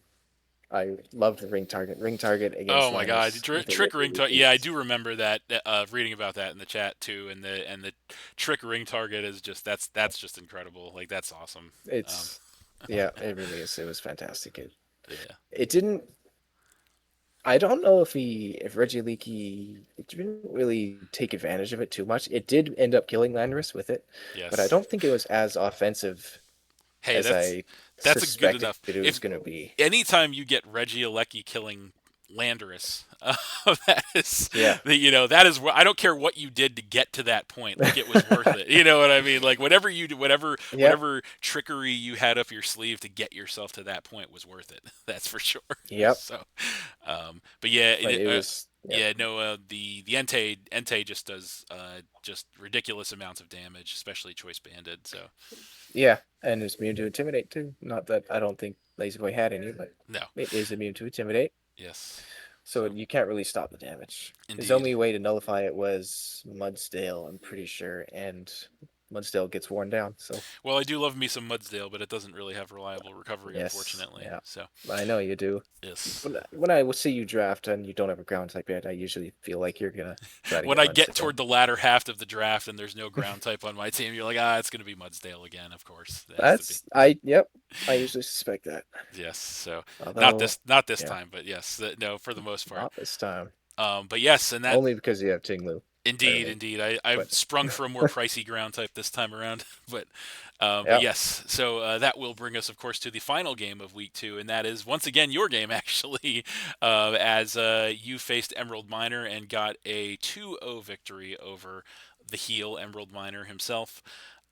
I loved the ring target. Ring target Oh against my God, Landorus with the trick ring Reggie target. Yeah, I Leaks. do remember that. Reading about that in the chat too, and the trick ring target is just that's just incredible. Like that's awesome. Um, It's yeah, it really is. It was fantastic. yeah. It didn't. I don't know if Reggie Leaky it didn't really take advantage of it too much. It did end up killing Landorus with it, but I Yes. don't think it was as offensive Hey, as that's I that's a good suspected enough. it was If going to be. anytime you get Reggie Alecki killing Landorus, that is, Yeah, that is what I don't care what you did to get to that point. Like it was worth it. You know what I mean? Like whatever you did, yep, whatever trickery you had up your sleeve to get yourself to that point was worth it. That's for sure. yep. So, but yeah, But it was yeah, yeah, no, the Entei just does just ridiculous amounts of damage, especially choice banded. So yeah, and it's immune to intimidate too. Not that I don't think Lazy Boy had any, but no, it is immune to intimidate. yes, So so you can't really stop the damage. His indeed. only way to nullify it was Mudsdale, I'm pretty sure, and Mudsdale gets worn down. So Well, I do love me some Mudsdale, but it doesn't really have reliable recovery, yes, unfortunately. yeah, So, I know you do. yes. When I will see you draft and you don't have a ground type yet, I usually feel like you're gonna try to When get I get Mudsdale. toward the latter half of the draft and there's no ground type on my team, you're like, it's going to be Mudsdale again, of course. It has to be. That's I yep. I usually suspect that. Yes. So, Although, not this yeah, time, but yes, no, for the most part. not this time. But yes, and that Only because you have Tinglu, indeed, clearly. indeed. I've But sprung for a more pricey ground type this time around, but yeah, yes. So that will bring us, of course, to the final game of week 2, and that is once again your game, actually, as you faced Emerald Miner and got a 2-0 victory over the heel Emerald Miner himself.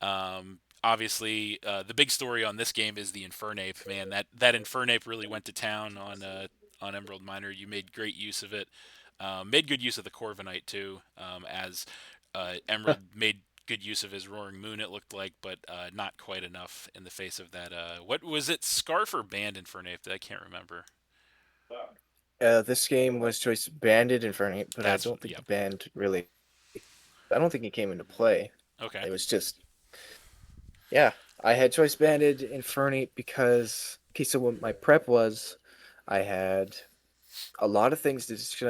Obviously, the big story on this game is the Infernape. Man, that Infernape really went to town on Emerald Miner. You made great use of it. Made good use of the Corviknight too, as Emerald made good use of his Roaring Moon. It looked like, but not quite enough in the face of that. What was it, Scarf or Band Infernape? I can't remember. this game was choice banded Infernape, but I That's don't think yep. the band really. I don't think it came into play. Okay. It was just yeah. I had choice banded Infernape because okay. So what my prep was, I had a lot of things to just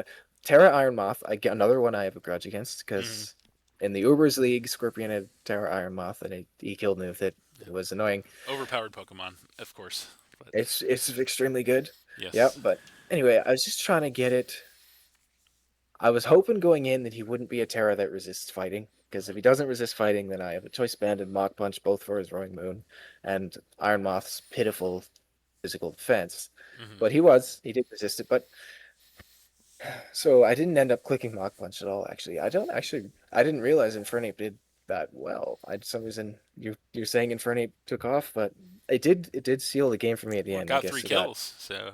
Terra Iron Moth. I get another one I have a grudge against Hmm. because in the Ubers League, Scorpion had Terra Iron Moth and he killed me with it. It Yep. was annoying. Overpowered Pokemon, of course. But It's extremely good. Yeah, yes. but anyway, I was just trying to get it. I was hoping going in that he wouldn't be a Terra that resists fighting, because if he doesn't resist fighting, then I have a choice band and Mach Punch both for his Roaring Moon, and Iron Moth's pitiful physical defense. Hmm. But he did resist it. But so I didn't end up clicking Mach Punch at all. Actually, I didn't realize Infernape did that well. I some reason you're saying Infernape took off, but it did seal the game for me at the Well, it end. I got three guess it got kills, so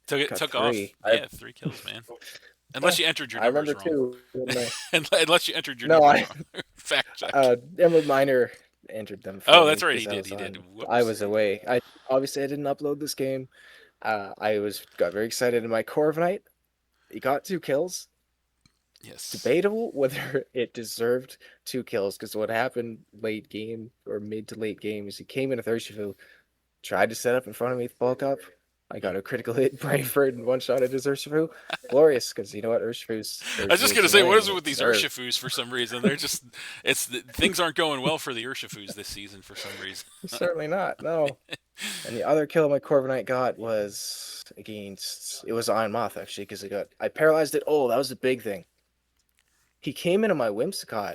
took off. three. Yeah, 3 kills, man. Unless you entered your I numbers remember wrong. too when Unless you entered your no, numbers I wrong. Fact check. Emerald Miner entered them for Oh, me that's right. because He did. He did. I Whoops. was away. I obviously I didn't upload this game. I got very excited in my Corviknight. He got 2 kills. Yes. Debatable whether it deserved 2 kills because what happened late game or mid to late game is he came in with Urshifu, tried to set up in front of me with bulk up. I got Hmm. a critical hit, Brayford, and one shot at his Urshifu. Glorious, because you know what? I was just Urshifu's gonna say, what annoying is and it it with these deserved. Urshifus for some reason? They're just, things aren't going well for the Urshifus this season for some reason. Certainly not, no. And the other kill my Corviknight got was against it was Iron Moth actually because I paralyzed it. Oh, that was the big thing. he came into my Whimsicott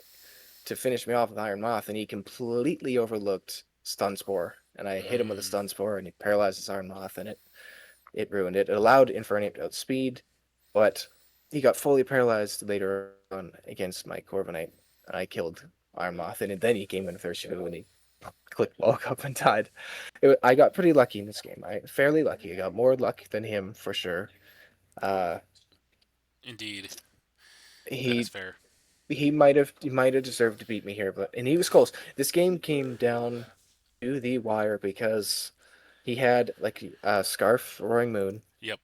to finish me off with Iron Moth, and he completely overlooked Stun Spore. And I hit him with a Mm, Stun Spore, and he paralyzed his Iron Moth, and it ruined it. It allowed Infernape to outspeed, but he got fully paralyzed later on against my Corviknight, and I killed Iron Moth, and then he came in with Urshifu, and he clicked woke up and died. I got pretty lucky in this game. I fairly lucky. I got more luck than him for sure. Uh, indeed, that is he fair. he might have deserved to beat me here, but and he was close. This game came down to the wire because he had like a Scarf Roaring Moon, Yep.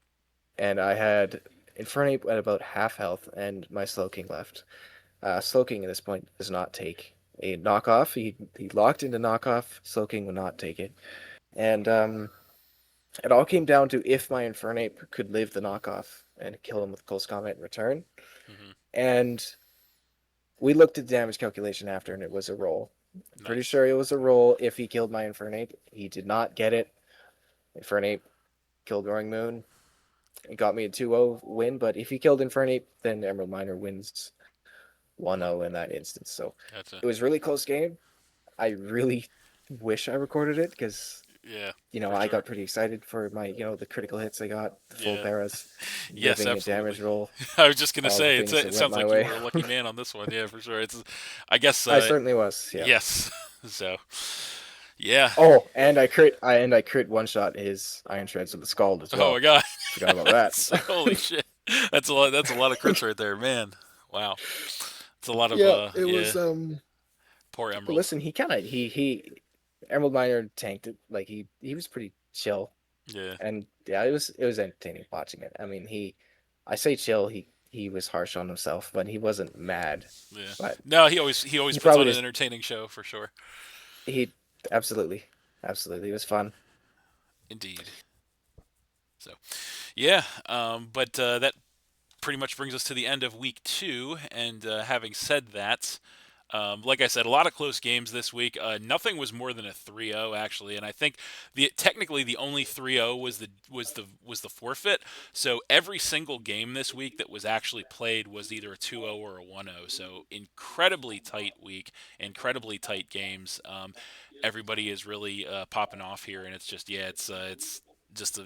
and I had Infernape at about half health, and my Slowking left. Slowking at this point does not take a knockoff. He locked into knockoff. Slowking would not take it, and it all came down to if my Infernape could live the knockoff and kill him with close combat in return. Hmm. And we looked at the damage calculation after, and it was a roll. Pretty Nice. sure it was a roll if he killed my Infernape. He did not get it. Infernape killed Roaring Moon. It got me a 2-0 win, but if he killed Infernape, then Emerald Miner wins 1-0 in that instance. So Gotcha. it was a really close game. I really wish I recorded it because Yeah, for I sure. got pretty excited for my the critical hits I got, the full Yeah. paras, Yes, living a absolutely. damage roll, I was just gonna all the say things that it went sounds my like you way. were a lucky man on this one. Yeah, for sure. It's I guess I certainly was, yeah. yes. So yeah. Oh, and I crit one shot his Iron Shreds with the Scald as Oh my well. god. Forgot about that. Holy shit. That's a lot of crits right there, man. Wow. It's a lot of Yeah, it yeah, was poor Emerald. listen, he kind of he Emerald Miner tanked it. Like he was pretty chill. Yeah. And yeah, it was entertaining watching it. I mean, I say chill, he was harsh on himself, but he wasn't mad. Yeah. But No, he always he puts probably on an just entertaining show for sure. he absolutely absolutely it was fun. Indeed. So, yeah, but that pretty much brings us to the end of week 2. And having said that, like I said, a lot of close games this week. Nothing was more than a 3-0 actually, and I think technically the only 3-0 was the forfeit. So every single game this week that was actually played was either a 2-0 or a 1-0. So incredibly tight week, incredibly tight games. Everybody is really popping off here, and it's just it's just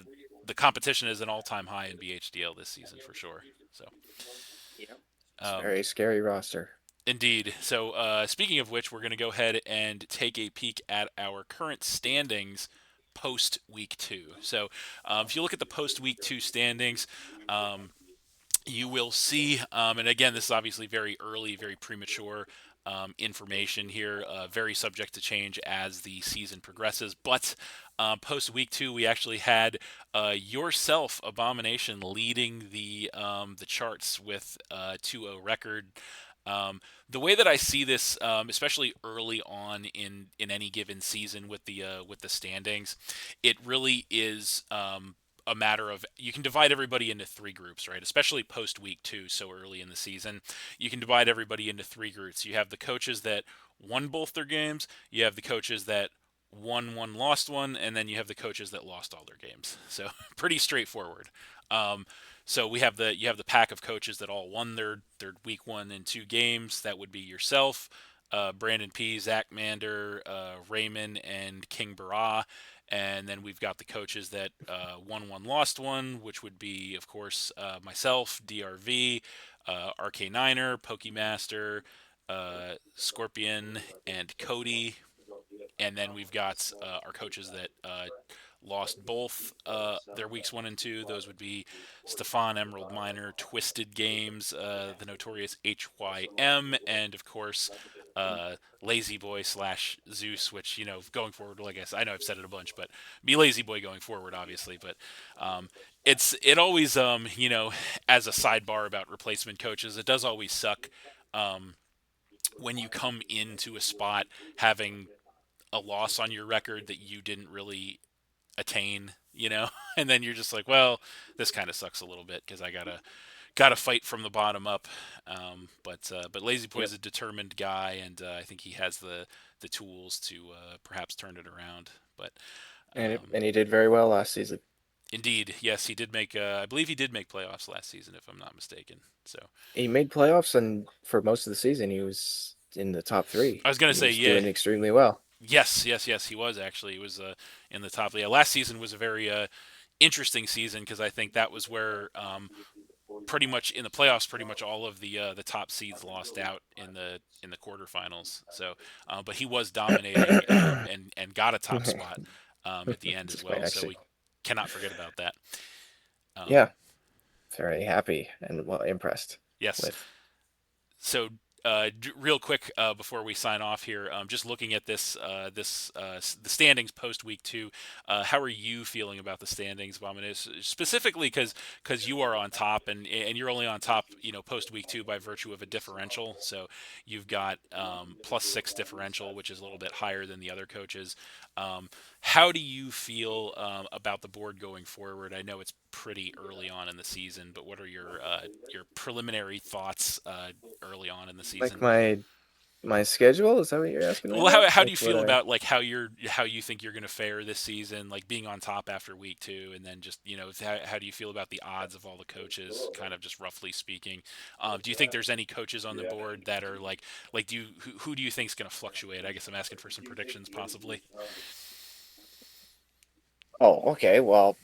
the competition is an all-time high in BHDL this season for sure. So. Yeah. It's a Um, very scary roster. Indeed. So, speaking of which, we're going to go ahead and take a peek at our current standings post week 2. So, if you look at the post week 2 standings, um, you will see, and again, this is obviously very early, very premature information here, very subject to change as the season progresses. But post week 2, we actually had yourself, Abomination, leading the charts with 2-0 record. The way that I see this, especially early on in any given season with the standings, it really is a matter of you can divide everybody into 3 groups, right? Especially post week 2, so early in the season, you can divide everybody into 3 groups. You have the coaches that won both their games, you have the coaches that won one, lost one, and then you have the coaches that lost all their games. So pretty straightforward. Um, so you have the pack of coaches that all won their week 1 and 2 games. That would be yourself, Brandon P, Zach Mander, Raymond, and King Barah. And then we've got the coaches that won one, lost one, which would be, of course, myself, DRV, RK9er, Pokemaster, Scorpion, and Cody. And then we've got our coaches that lost both their weeks 1 and 2. Those would be Stefan Emerald Miner, Twisted Games, the notorious HYM, and of course Lazy Boy slash Zeus, which going forward, like I know I've said it a bunch, but be Lazy Boy going forward, obviously. But it always as a sidebar about replacement coaches, it does always suck. When you come into a spot having a loss on your record that you didn't really attain, and then you're just like, well, this kind of sucks a little bit because I gotta fight from the bottom up. But Lazy Boy Yep. is a determined guy, and I think he has the tools to perhaps turn it around. But And um, he did very well last season. Indeed, yes, he did make. I believe he did make playoffs last season, if I'm not mistaken. So He made playoffs, and for most of the season, he was in the top three. I was gonna He say, was yeah, doing extremely well. yes, yes, yes, he was actually. He was in the top. Yeah, last season was a very interesting season because I think that was where pretty much in the playoffs, pretty much all of the top seeds lost out in the quarterfinals. So, but he was dominating and got a top spot at the end as It's quite well. So actually. we cannot forget about that. Um, Yeah, very happy and well impressed yes. with. Real quick before we sign off here, just looking at the standings post week two. How are you feeling about the standings, Abomination? Specifically because you are on top and you're only on top, post week two by virtue of a differential. So you've got +6 differential, which is a little bit higher than the other coaches. How do you feel about the board going forward? I know it's pretty early on in the season, but what are your preliminary thoughts early on in the Like season? my schedule, is that what you're asking right Well, now? how do you Like what feel I about like how you think you're going to fare this season, like being on top after week two, and then just how do you feel about the odds of all the coaches, kind of just roughly speaking? Do you think there's any coaches on the board that are like do you who do you think is going to fluctuate? I guess I'm asking for some predictions, possibly. Oh, okay. Well,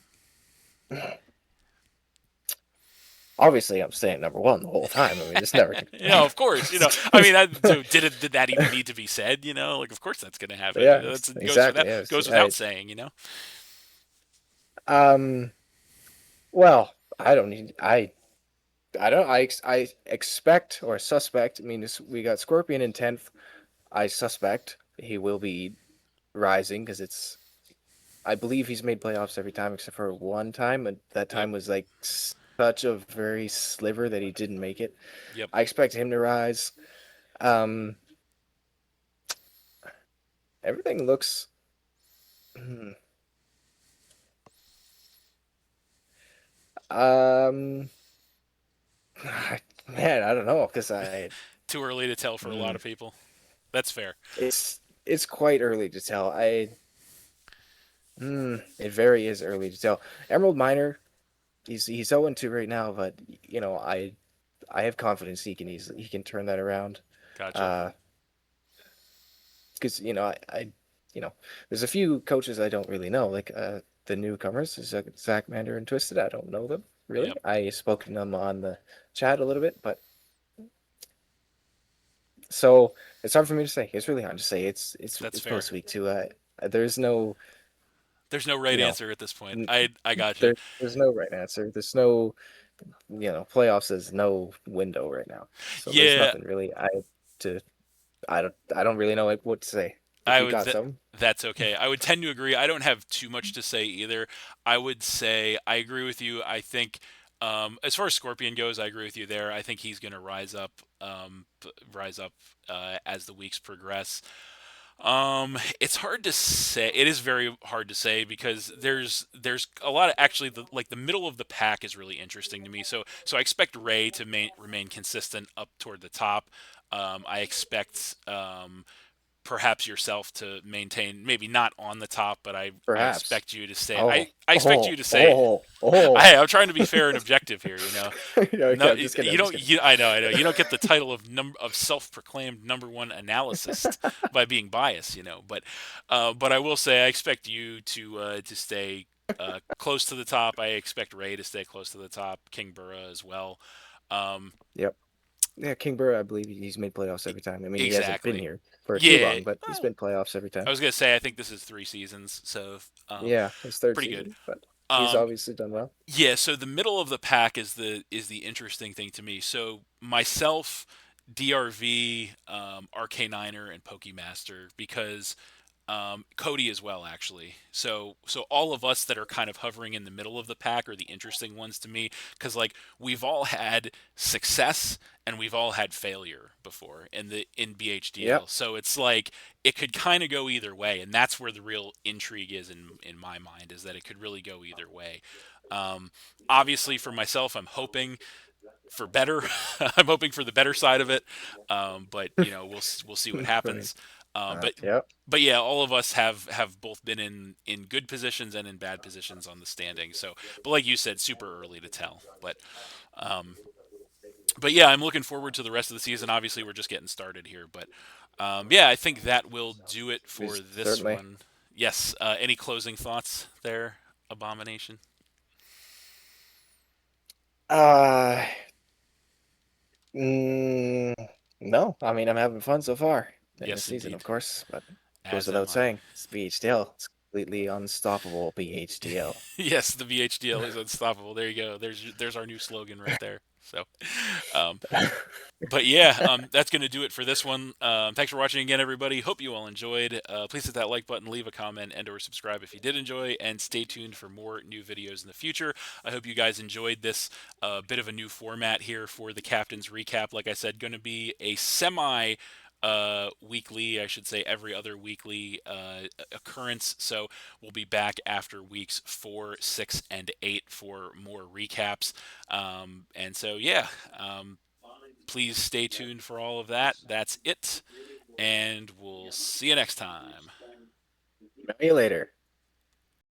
obviously I'm staying number one the whole time. I mean, it's never Of course, I mean, so did that even need to be said? Like, of course that's going to happen. Yeah, That's exactly. Yes. goes without saying. Um well, I don't need I don't I expect or suspect. I mean, we got Scorpion in 10th. I suspect he will be rising because it's I believe he's made playoffs every time except for one time, and that Yep, time was like such a very sliver that he didn't make it. yep. I expect him to rise. Um, everything looks. hmm, Um, man, I don't know because Too early to tell for a lot mm, of people. That's fair. it's quite early to tell. It very is early to tell. Emerald Miner, he's 0-2 right now, but I have confidence he can turn that around. Gotcha. Uh, because you know, there's a few coaches I don't really know, like the newcomers, Zach Mander and Twisted. I don't know them really. Yep, I spoke to them on the chat a little bit, but so it's hard for me to say. It's really hard to say. that's It's fair. post week two. There's no There's no right you know answer at this point. n- I got you. there's no right answer. There's no playoffs is no window right now. So there's Yeah, nothing really to I don't really know what to say. If I you would. got some, That's okay. I would tend to agree. I don't have too much to say either. I would say I agree with you. I think, as far as Scorpion goes, I agree with you there. I think he's going to rise up as the weeks progress. It's hard to say. It is very hard to say because there's a lot of actually the middle of the pack is really interesting to me. So I expect Ray to remain consistent up toward the top. I expect perhaps yourself to maintain maybe not on the top, but I perhaps. expect you to stay. Oh, I expect you oh, to say. oh, oh. I'm trying to be fair and objective here. Okay, No, I'm just kidding. you I'm just don't. kidding. I know. You don't get the title of self-proclaimed number one analyst by being biased. But I will say I expect you to stay close to the top. I expect Ray to stay close to the top. King Burra as well. Um, Yep. Yeah, King Burr, I believe he's made playoffs every time. I mean, he hasn't been exactly. here for too Yeah. long, but he's Well, been playoffs every I time. was gonna say I think this is 3 seasons, so Yeah, his third pretty good. season, but he's Um, obviously done well. Yeah, so the middle of the pack is the interesting thing to me. So myself, DRV, RK9er, and Pokemaster because Cody as well actually. So all of us that are kind of hovering in the middle of the pack are the interesting ones to me because like we've all had success and we've all had failure before in BHDL. Yep. So it's like it could kind of go either way, and that's where the real intrigue is in my mind is that it could really go either way. Um, Obviously, for myself, I'm hoping for better. I'm hoping for the better side of it, but we'll see what Right. happens. Um, but Yep. but yeah, all of us have both been in good positions and in bad positions on the standing. So, but like you said, super early to tell. Um, but yeah, I'm looking forward to the rest of the season. Obviously, we're just getting started here, but yeah, I think that will do it for this Certainly. one. Yes. Any closing thoughts there, Abomination? Uh, mm, no. I mean, I'm having fun so far in this Yes, season, indeed. of course, but goes As am without I. saying, it's BHDL. It's completely unstoppable BHDL. Yes, the BHDL is unstoppable. There you go. There's our new slogan right there. So, um, but yeah, that's going to do it for this one. Thanks for watching again, everybody. Hope you all enjoyed. Please hit that like button, leave a comment, and/or subscribe if you did enjoy, and stay tuned for more new videos in the future. I hope you guys enjoyed this bit of a new format here for the Captain's Recap. Like I said, going to be a semi weekly, I should say every other weekly occurrence. So we'll be back after weeks 4, 6, and 8 for more recaps. And so, yeah, please stay tuned for all of that. That's it. And we'll see you next time. See you later.